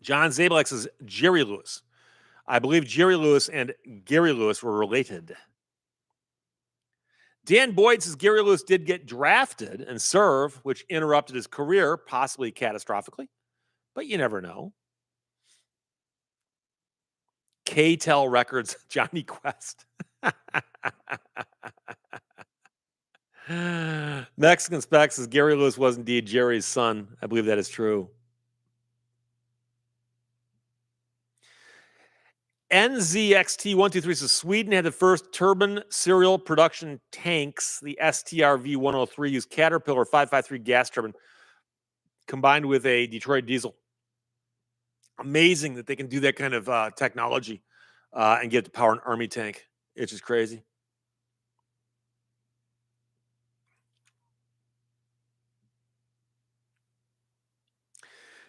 John Zabelek says Jerry Lewis. I believe Jerry Lewis and Gary Lewis were related. Dan Boyd says Gary Lewis did get drafted and serve, which interrupted his career, possibly catastrophically. But you never know. K-Tel Records, Johnny Quest. Mexican Specs says Gary Lewis was indeed Jerry's son. I believe that is true. NZXT123 says Sweden had the first turbine serial production tanks. The STRV-103 used Caterpillar 553 gas turbine combined with a Detroit diesel. Amazing that they can do that kind of technology and get to power an army tank. It's just crazy.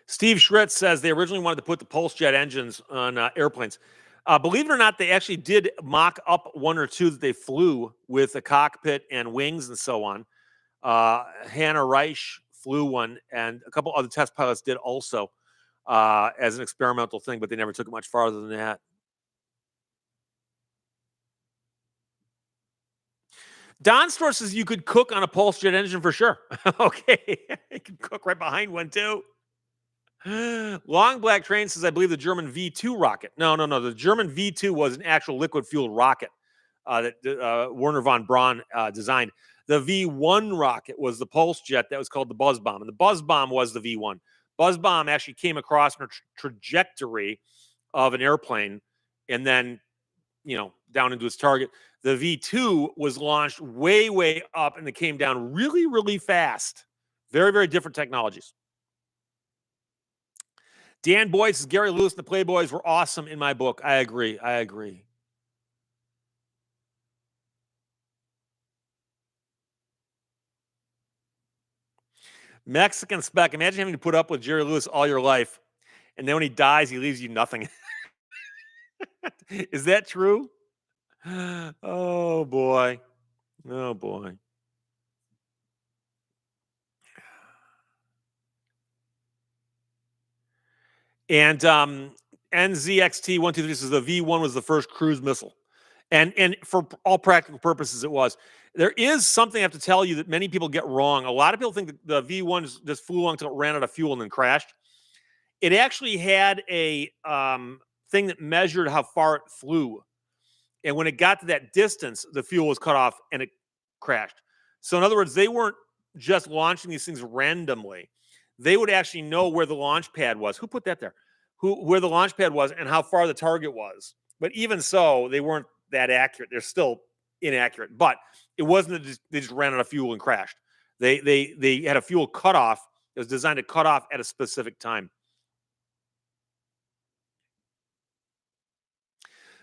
Steve Schritz says they originally wanted to put the pulse jet engines on airplanes. Believe it or not, they actually did mock up one or two that they flew with a cockpit and wings and so on. Hannah Reich flew one, and a couple other test pilots did also as an experimental thing, but they never took it much farther than that. Don Store says you could cook on a pulse jet engine for sure. Okay, you can cook right behind one too. Long Black Train says, I believe the German V2 rocket. No. The German V2 was an actual liquid fueled rocket that Werner von Braun designed. The V1 rocket was the pulse jet that was called the Buzz Bomb. And the Buzz Bomb was the V1. Buzz Bomb actually came across in a trajectory of an airplane and then, down into its target. The V2 was launched way, way up, and it came down really, really fast. Very, very different technologies. Dan Boyd says Gary Lewis and the Playboys were awesome in my book. I agree. I agree. Mexican Spec. Imagine having to put up with Jerry Lewis all your life, and then when he dies, he leaves you nothing. Is that true? Oh boy. Oh boy. And NZXT123 says the V1 was the first cruise missile. And for all practical purposes, it was. There is something I have to tell you that many people get wrong. A lot of people think that the V1 just flew along until it ran out of fuel and then crashed. It actually had a thing that measured how far it flew. And when it got to that distance, the fuel was cut off and it crashed. So in other words, they weren't just launching these things randomly. They would actually know where the launch pad was. Who put that there? Where the launch pad was and how far the target was. But even so, they weren't that accurate. They're still inaccurate. But it wasn't that they just ran out of fuel and crashed. They had a fuel cutoff. It was designed to cut off at a specific time.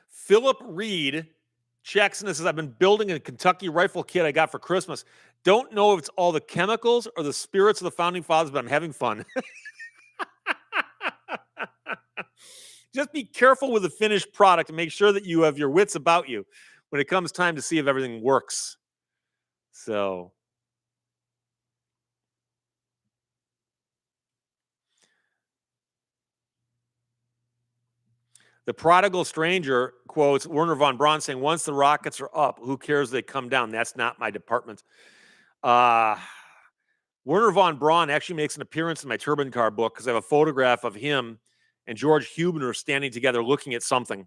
Philip Reed checks in and says, I've been building a Kentucky rifle kit I got for Christmas. Don't know if it's all the chemicals or the spirits of the founding fathers, but I'm having fun. Just be careful with the finished product and make sure that you have your wits about you when it comes time to see if everything works. So, the prodigal stranger quotes Werner von Braun saying, once the rockets are up, who cares if they come down? That's not my department. Werner von Braun actually makes an appearance in my Turban Car book because I have a photograph of him and George Huebner standing together looking at something.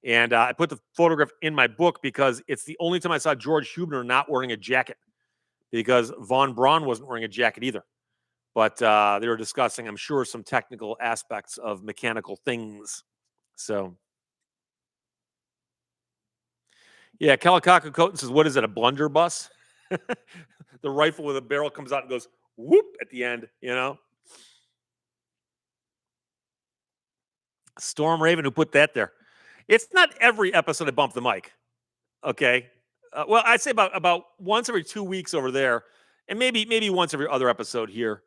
And I put the photograph in my book because it's the only time I saw George Huebner not wearing a jacket, because von Braun wasn't wearing a jacket either. But they were discussing, I'm sure, some technical aspects of mechanical things. So, yeah, Kalakaku Coton says, what is it, a blunderbuss? The rifle with a barrel comes out and goes whoop at the end, Storm Raven, who put that there. It's not every episode I bump the mic. Okay. Well, I'd say about once every 2 weeks over there, and maybe once every other episode here.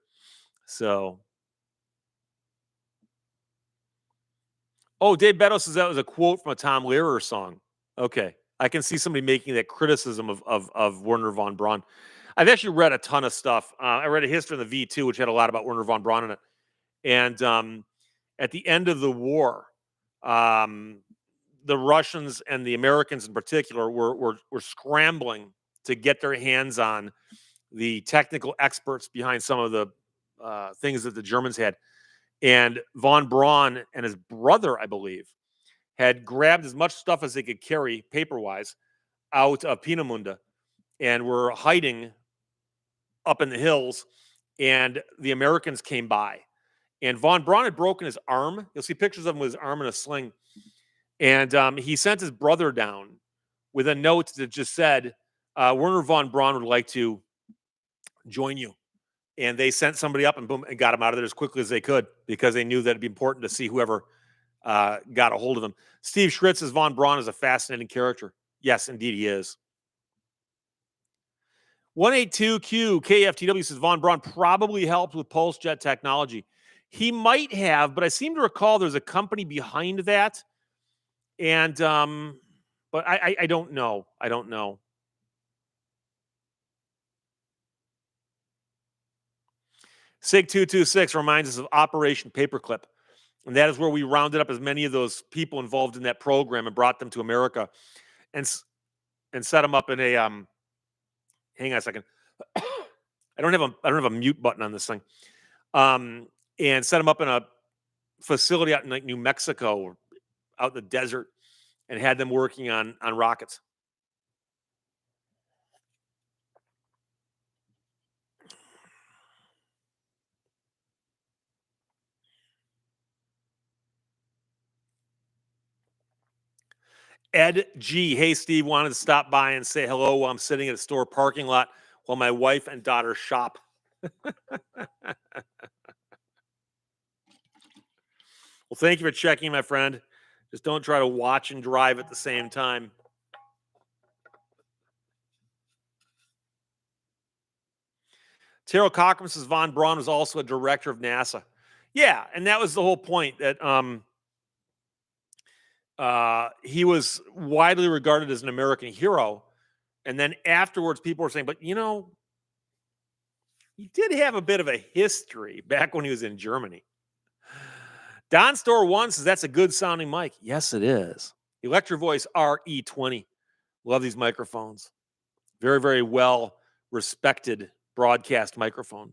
So, Dave Beto says that was a quote from a Tom Lehrer song. Okay, I can see somebody making that criticism of Werner von Braun. I've actually read a ton of stuff. I read a history of the V2, which had a lot about Werner von Braun in it. And at the end of the war, the Russians and the Americans in particular were scrambling to get their hands on the technical experts behind some of the things that the Germans had. And von Braun and his brother, I believe, had grabbed as much stuff as they could carry paper-wise out of Peenemünde and were hiding up in the hills. And the Americans came by. And von Braun had broken his arm. You'll see pictures of him with his arm in a sling. And he sent his brother down with a note that just said, Werner von Braun would like to join you. And they sent somebody up and boom, and got him out of there as quickly as they could, because they knew that it'd be important to see whoever got a hold of him. Steve Schritz says von Braun is a fascinating character. Yes, indeed he is. 182Q KFTW says von Braun probably helped with pulse jet technology. He might have, but I seem to recall there's a company behind that. And but I don't know. I don't know. SIG226 reminds us of Operation Paperclip. And that is where we rounded up as many of those people involved in that program and brought them to America and set them up in a hang on a second. I don't have a mute button on this thing. And set them up in a facility out in like New Mexico or out in the desert, and had them working on rockets. Ed G. Hey, Steve, wanted to stop by and say hello while I'm sitting at a store parking lot while my wife and daughter shop. Well, thank you for checking, my friend. Just don't try to watch and drive at the same time. Terrell Cochran says Von Braun was also a director of NASA. Yeah, and that was the whole point, that he was widely regarded as an American hero. And then afterwards, people were saying, but you know, he did have a bit of a history back when he was in Germany. Don Store One says that's a good sounding mic. Yes, it is. Electro Voice RE20. Love these microphones. Very, very well respected broadcast microphone.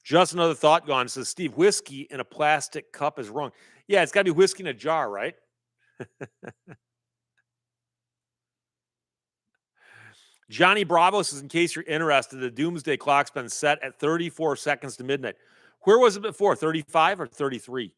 Just another thought gone. Says Steve, whiskey in a plastic cup is wrong. Yeah, it's got to be whiskey in a jar, right? Johnny Bravo says, in case you're interested, the doomsday clock's been set at 34 seconds to midnight. Where was it before? 35 or 33?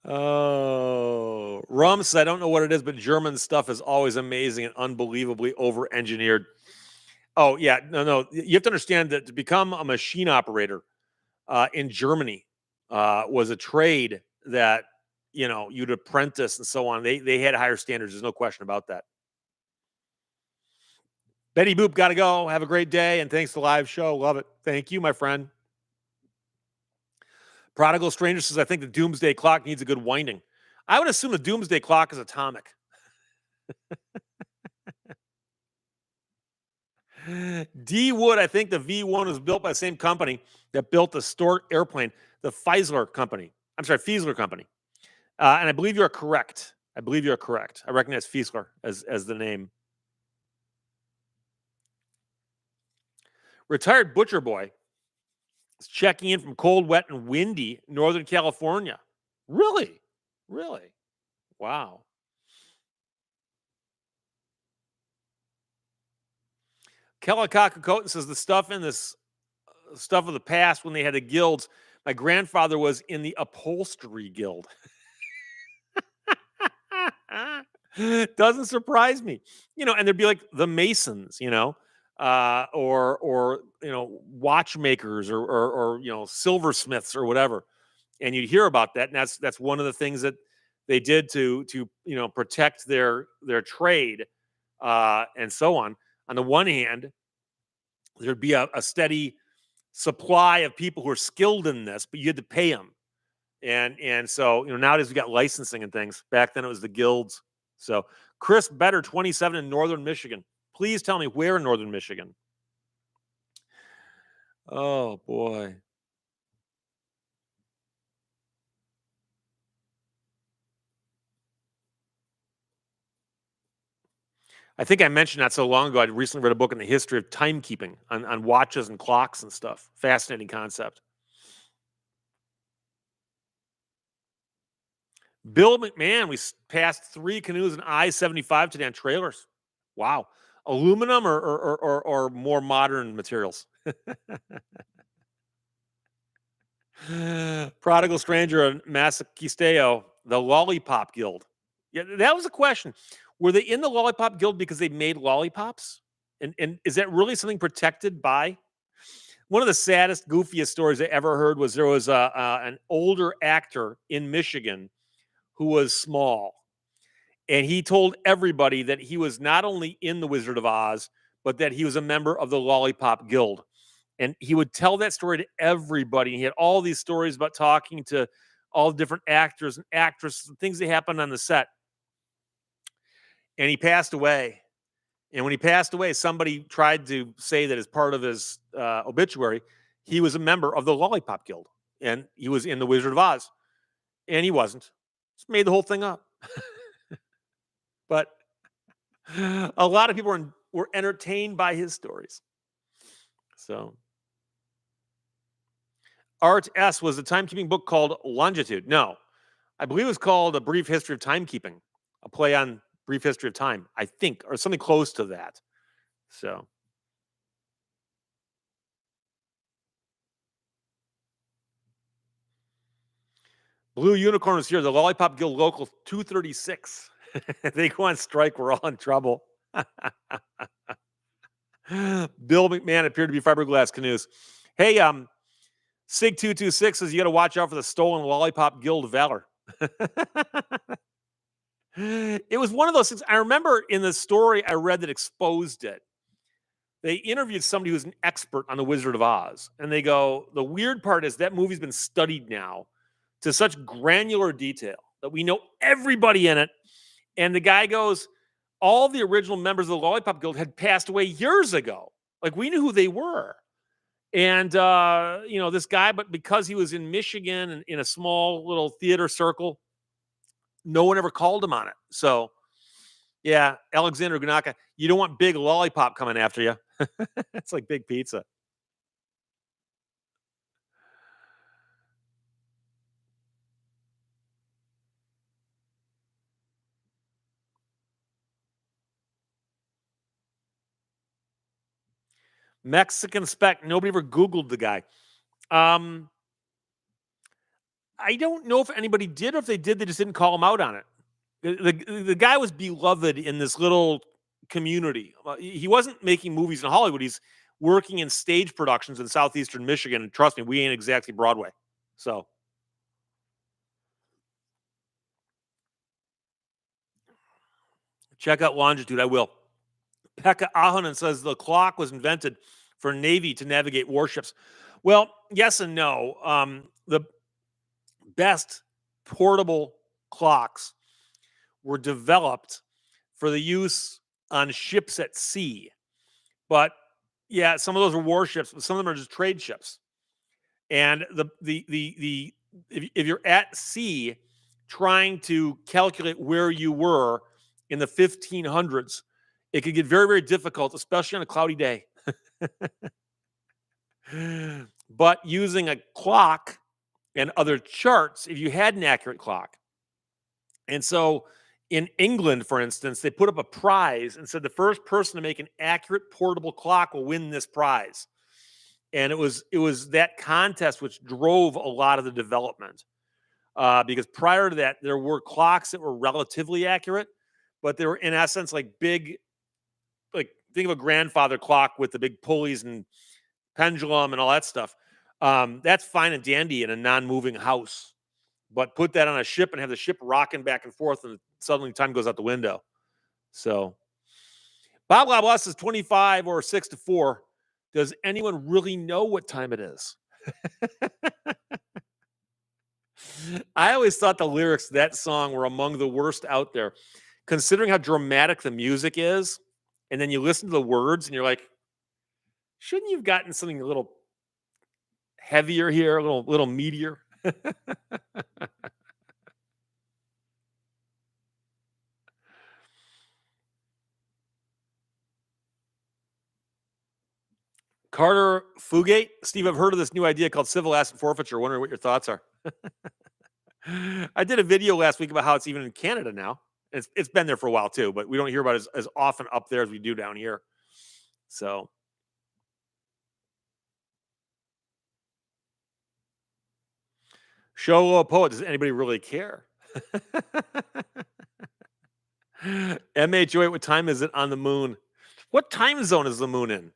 Oh, Rum says, I don't know what it is, but German stuff is always amazing and unbelievably over engineered. Oh, yeah. No. You have to understand that to become a machine operator in Germany was a trade that, you know, you'd apprentice and so on. They had higher standards. There's no question about that. Betty Boop, got to go. Have a great day. And thanks for the live show. Love it. Thank you, my friend. Prodigal Stranger says, I think the doomsday clock needs a good winding. I would assume the doomsday clock is atomic. D Wood, I think the V1 was built by the same company that built the Stork airplane, the Fiesler company. I'm sorry, Fiesler company. And I believe you're correct. I recognize Fiesler as the name. Retired Butcher Boy is checking in from cold, wet, and windy Northern California. Really? Wow. Kellicockocotin says the stuff in this stuff of the past when they had the guilds. My grandfather was in the upholstery guild. Doesn't surprise me, you know. And there'd be like the Masons, you know, or you know, watchmakers or you know, silversmiths or whatever. And you'd hear about that, and that's one of the things that they did to you know, protect their trade and so on. On the one hand, there'd be a steady supply of people who are skilled in this, but you had to pay them. And so, you know, nowadays we got licensing and things. Back then it was the guilds. So Chris Better, 27 in Northern Michigan. Please tell me where in Northern Michigan. Oh boy. I think I mentioned not so long ago, I recently read a book on the history of timekeeping on watches and clocks and stuff. Fascinating concept. Bill McMahon, we passed 3 canoes in I-75 today on trailers. Wow. Aluminum or more modern materials? Prodigal Stranger and Massaquisteo, the Lollipop Guild. Yeah, that was a question. Were they in the Lollipop Guild because they made lollipops? And is that really something protected by? One of the saddest, goofiest stories I ever heard was there was an older actor in Michigan who was small. And he told everybody that he was not only in The Wizard of Oz, but that he was a member of the Lollipop Guild. And he would tell that story to everybody. He had all these stories about talking to all different actors and actresses and things that happened on the set. And he passed away. And when he passed away, somebody tried to say that as part of his obituary, he was a member of the Lollipop Guild and he was in The Wizard of Oz. And he wasn't. Just made the whole thing up. But a lot of people were entertained by his stories. So Art S. was a timekeeping book called Longitude. No, I believe it was called A Brief History of Timekeeping. a play on Brief History of Time, I think, or something close to that. So Blue Unicorn is here. The Lollipop Guild Local 236. They go on strike. We're all in trouble. Bill McMahon appeared to be fiberglass canoes. Hey, Sig 226 says you got to watch out for the stolen Lollipop Guild valor. It was one of those things. I remember in the story I read that exposed it. They interviewed somebody who's an expert on the Wizard of Oz, and they go, the weird part is that movie's been studied now to such granular detail that we know everybody in it. And the guy goes, all the original members of the Lollipop Guild had passed away years ago. Like, we knew who they were. And, this guy, but because he was in Michigan and in a small little theater circle, no one ever called him on it. So, yeah, Alexander Gunaka, you don't want Big Lollipop coming after you. It's like Big Pizza. Mexican Spec. Nobody ever Googled the guy. I don't know if anybody did, or if they did, they just didn't call him out on it. The guy was beloved in this little community. He wasn't making movies in Hollywood. He's working in stage productions in southeastern Michigan. And trust me, we ain't exactly Broadway. So check out Longitude. I will. Pekka Ahonen says the clock was invented for Navy to navigate warships. Well, yes and no. The best portable clocks were developed for the use on ships at sea. But yeah, some of those are warships, but some of them are just trade ships. And if you're at sea trying to calculate where you were in the 1500s, it could get very, very difficult, especially on a cloudy day. But using a clock and other charts, if you had an accurate clock. And so in England, for instance, they put up a prize and said the first person to make an accurate portable clock will win this prize. And it was that contest which drove a lot of the development. Because prior to that, there were clocks that were relatively accurate, but they were in essence like big, like think of a grandfather clock with the big pulleys and pendulum and all that stuff. That's fine and dandy in a non-moving house. But put that on a ship and have the ship rocking back and forth, and suddenly time goes out the window. So, Bob Lablas says 25 or 6 to 4. Does anyone really know what time it is? I always thought the lyrics to that song were among the worst out there, considering how dramatic the music is. And then you listen to the words and you're like, shouldn't you have gotten something a little heavier here, a little meatier? Carter Fugate. Steve, I've heard of this new idea called civil asset forfeiture. Wondering what your thoughts are. I did a video last week about how it's even in Canada now. It's been there for a while too, but we don't hear about it as often up there as we do down here. So show a poet. Does anybody really care? MH08, what time is it on the moon? What time zone is the moon in?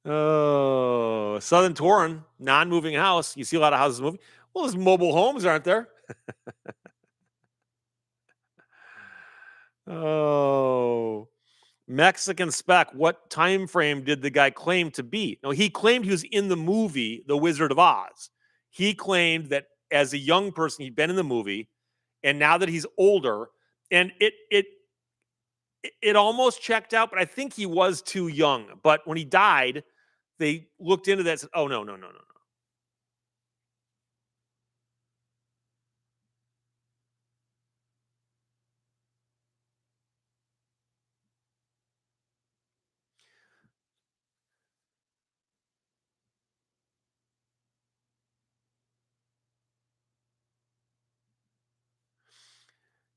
Oh, Southern Torin, non-moving house. You see a lot of houses moving. Well, there's mobile homes, aren't there? Oh, Mexican Spec. What time frame did the guy claim to be? No, he claimed he was in the movie The Wizard of Oz. He claimed that as a young person, he'd been in the movie, and now that he's older, and it almost checked out, but I think he was too young. But when he died, they looked into that and said, oh, no.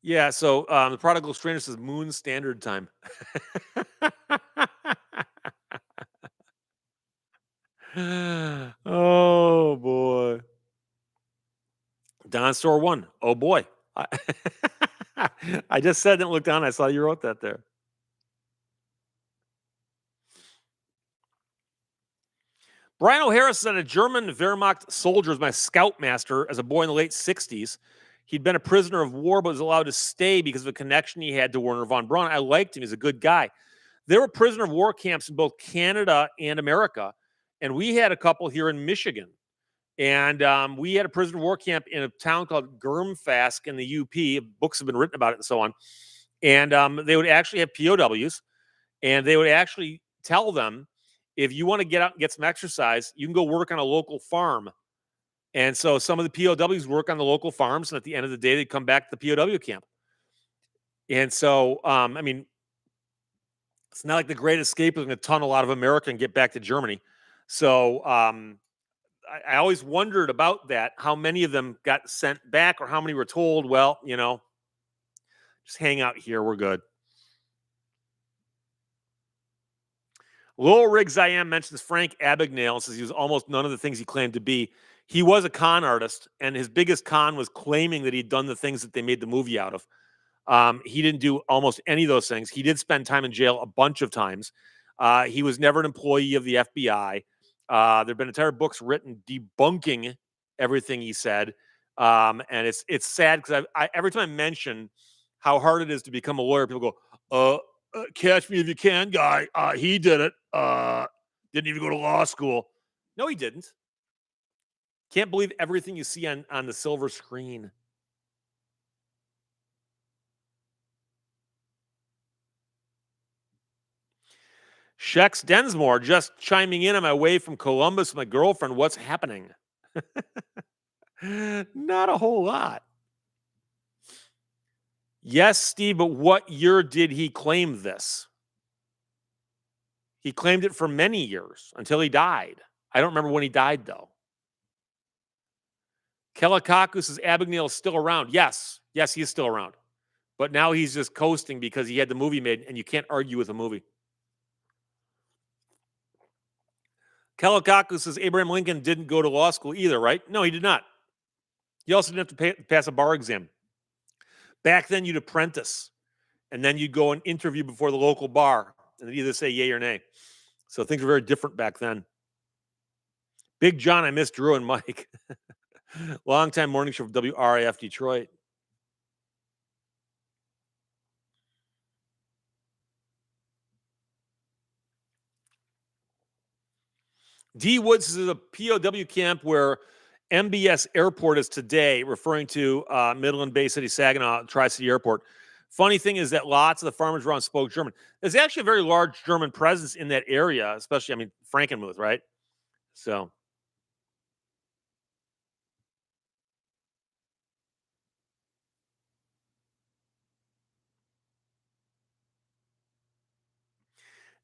Yeah, so the prodigal stranger says Moon Standard Time. Oh boy. Don Store 1. Oh boy. I, I just said didn't look down. I saw you wrote that there. Brian O'Hara said a German Wehrmacht soldier was my scoutmaster as a boy in the late 60s. He'd been a prisoner of war, but was allowed to stay because of a connection he had to Werner von Braun. I liked him. He's a good guy. There were prisoner of war camps in both Canada and America. And we had a couple here in Michigan. And we had a prisoner of war camp in a town called Gurmfask in the UP. Books have been written about it and so on. And they would actually have POWs, and they would actually tell them, if you want to get out and get some exercise, you can go work on a local farm. And so some of the POWs work on the local farms, and at the end of the day, they come back to the POW camp. And so, I mean, it's not like the Great Escape was going to ton a lot of America and get back to Germany. So I always wondered about that, how many of them got sent back or how many were told, well, just hang out here. We're good. Lowell Riggs I Am mentions Frank Abagnale and says he was almost none of the things he claimed to be. He was a con artist, and his biggest con was claiming that he'd done the things that they made the movie out of. He didn't do almost any of those things. He did spend time in jail a bunch of times. He was never an employee of the FBI. There have been entire books written debunking everything he said. And it's sad because every time I mention how hard it is to become a lawyer, people go, catch me if you can, guy. He did it. Didn't even go to law school. No, he didn't. Can't believe everything you see on the silver screen. Shex Densmore just chiming in on my way from Columbus with my girlfriend. What's happening? Not a whole lot. Yes, Steve, but what year did he claim this? He claimed it for many years until he died. I don't remember when he died, though. Kelakakus is Abagnale still around? Yes, he's still around. But now he's just coasting because he had the movie made, and you can't argue with a movie. Kelakakus says Abraham Lincoln didn't go to law school either, right? No, he did not. He also didn't have to pass a bar exam. Back then, you'd apprentice, and then you'd go and interview before the local bar, and they'd either say yay or nay. So things were very different back then. Big John, I miss Drew and Mike. Longtime morning show from WRAF Detroit. D. Woods is a POW camp where MBS Airport is today, referring to Midland Bay City, Saginaw, Tri-City Airport. Funny thing is that lots of the farmers around spoke German. There's actually a very large German presence in that area, especially, Frankenmuth, right? So.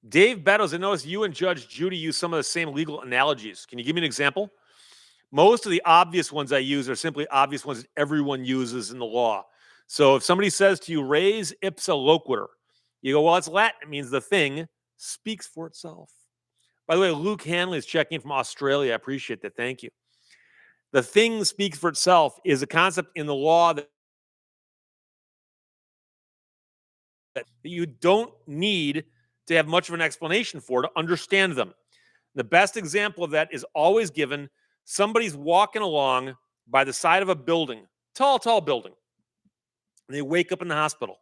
Dave Bettles, I noticed you and Judge Judy use some of the same legal analogies. Can you give me an example? Most of the obvious ones I use are simply obvious ones that everyone uses in the law. So if somebody says to you, res ipsa loquitur, you go, well, it's Latin. It means the thing speaks for itself. By the way, Luke Hanley is checking in from Australia. I appreciate that. Thank you. The thing speaks for itself is a concept in the law that you don't need to have much of an explanation for to understand them. The best example of that is always given. Somebody's walking along by the side of a building, tall building, and they wake up in the hospital.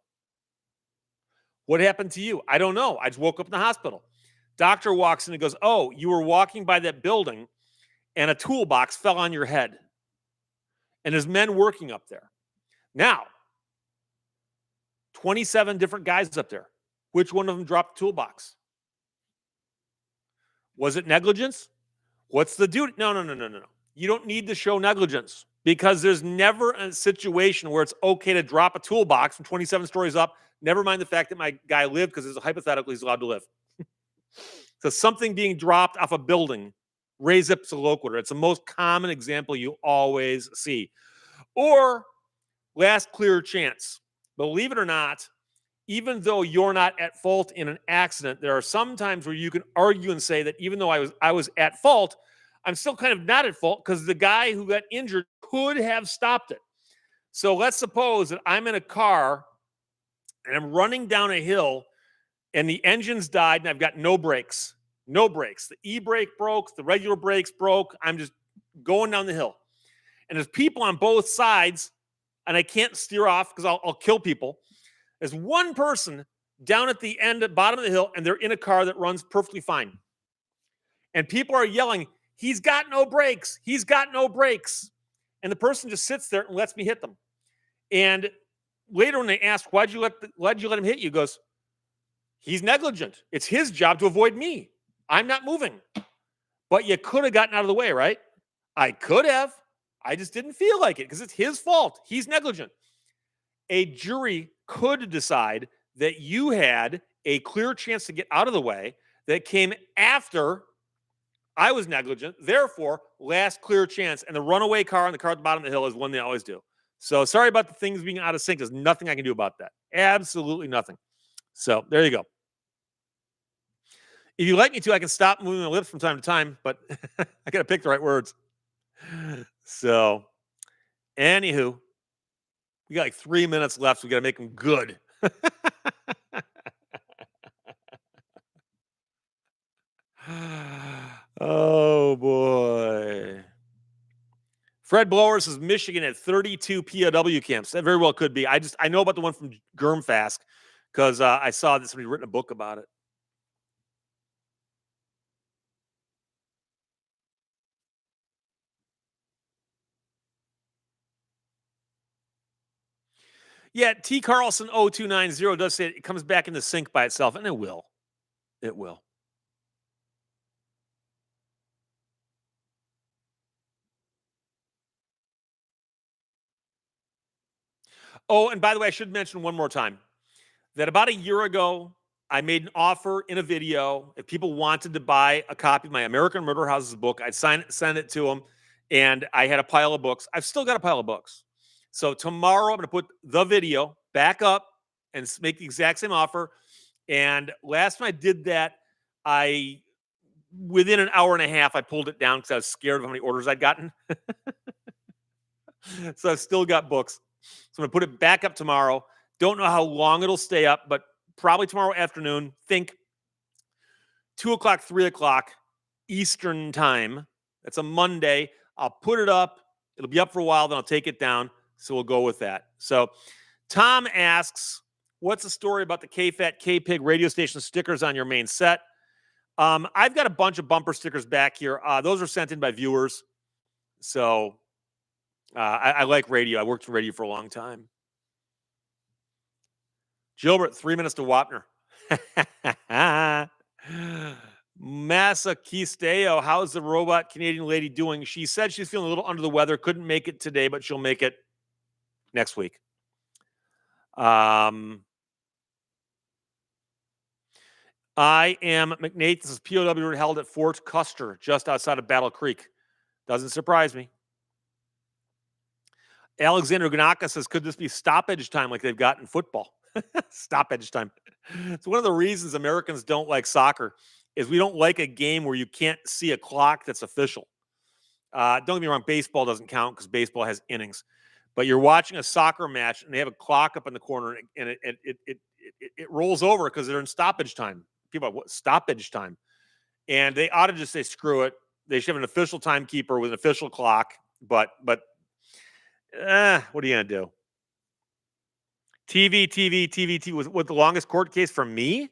What happened to you? I don't know. I just woke up in the hospital. Doctor walks in and goes, oh, you were walking by that building and a toolbox fell on your head. And there's men working up there. Now, 27 different guys up there. Which one of them dropped the toolbox? Was it negligence? What's the duty? No. You don't need to show negligence because there's never a situation where it's okay to drop a toolbox from 27 stories up. Never mind the fact that my guy lived, because hypothetically he's allowed to live. So something being dropped off a building, res ipsa loquitur. It's the most common example you always see. Or last clear chance. believe it or not, even though you're not at fault in an accident, there are some times where you can argue and say that even though I was at fault, I'm still kind of not at fault because the guy who got injured could have stopped it. So let's suppose that I'm in a car and I'm running down a hill and the engine's died and I've got no brakes. No brakes. The e-brake broke, the regular brakes broke. I'm just going down the hill. And there's people on both sides and I can't steer off because I'll kill people. There's one person down at the end, at bottom of the hill, and they're in a car that runs perfectly fine. And people are yelling, he's got no brakes. He's got no brakes. And the person just sits there and lets me hit them. And later when they ask, why'd you let him hit you? He goes, he's negligent. It's his job to avoid me. I'm not moving. But you could have gotten out of the way, right? I could have. I just didn't feel like it because it's his fault. He's negligent. A jury could decide that you had a clear chance to get out of the way that came after I was negligent. Therefore, last clear chance. And the runaway car and the car at the bottom of the hill is one they always do. So sorry about the things being out of sync. There's nothing I can do about that. Absolutely nothing. So there you go. If you like me to, I can stop moving my lips from time to time, but I got to pick the right words. So, anywho, we got like 3 minutes left. So we got to make them good. Oh, boy. Fred Blower says Michigan at 32 POW camps. That very well could be. I know about the one from Germfast because I saw that somebody written a book about it. Yeah, T. Carlson 0290 does say it comes back into sync by itself, and it will. It will. Oh, and by the way, I should mention one more time that about a year ago, I made an offer in a video. If people wanted to buy a copy of my American Murder Houses book, I'd send it to them, and I had a pile of books. I've still got a pile of books. So tomorrow, I'm going to put the video back up and make the exact same offer. And last time I did that, within an hour and a half, I pulled it down because I was scared of how many orders I'd gotten. So I've still got books. So I'm going to put it back up tomorrow. Don't know how long it'll stay up, but probably tomorrow afternoon. Think 2 o'clock, 3 o'clock Eastern time. That's a Monday. I'll put it up. It'll be up for a while. Then I'll take it down. So we'll go with that. So Tom asks, what's the story about the K-Fat, K-Pig radio station stickers on your main set? I've got a bunch of bumper stickers back here. Those are sent in by viewers. So I like radio. I worked in radio for a long time. Gilbert, 3 minutes to Wapner. Massa Kisteo, how's the robot Canadian lady doing? She said she's feeling a little under the weather. Couldn't make it today, but she'll make it next week. I am McNate. This is POW held at Fort Custer, just outside of Battle Creek. Doesn't surprise me. Alexander Ganaka says, could this be stoppage time like they've got in football? Stoppage time. It's one of the reasons Americans don't like soccer is we don't like a game where you can't see a clock that's official. Don't get me wrong, baseball doesn't count because baseball has innings. But you're watching a soccer match and they have a clock up in the corner and it rolls over because they're in stoppage time. People are, what, stoppage time? And they ought to just say, screw it. They should have an official timekeeper with an official clock. But what are you going to do? TV with the longest court case for me?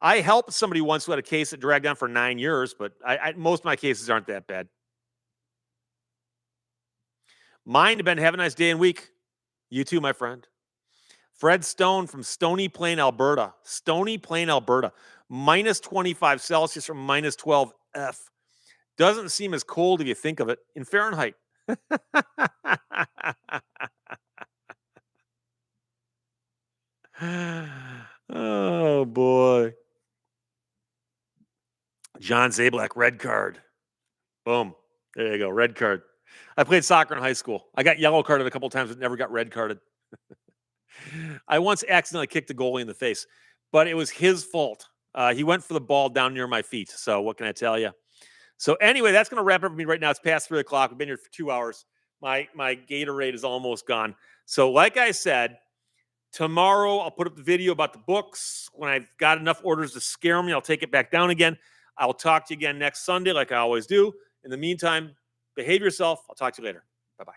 I helped somebody once who had a case that dragged on for 9 years, but most of my cases aren't that bad. Mind, Ben, have a nice day and week. You too, my friend. Fred Stone from Stony Plain, Alberta. Stony Plain, Alberta. Minus 25 Celsius from minus 12 F. Doesn't seem as cold if you think of it in Fahrenheit. Oh, boy. John Zablak, red card. Boom. There you go, red card. I played soccer in high school. I got yellow carded a couple times, but never got red carded. I once accidentally kicked a goalie in the face, but it was his fault. He went for the ball down near my feet. So what can I tell you? So anyway, that's going to wrap up for me right now. It's past 3:00. We've been here for 2 hours. My Gatorade is almost gone. So like I said, tomorrow I'll put up the video about the books. When I've got enough orders to scare me, I'll take it back down again. I'll talk to you again next Sunday like I always do. In the meantime, behave yourself. I'll talk to you later. Bye-bye.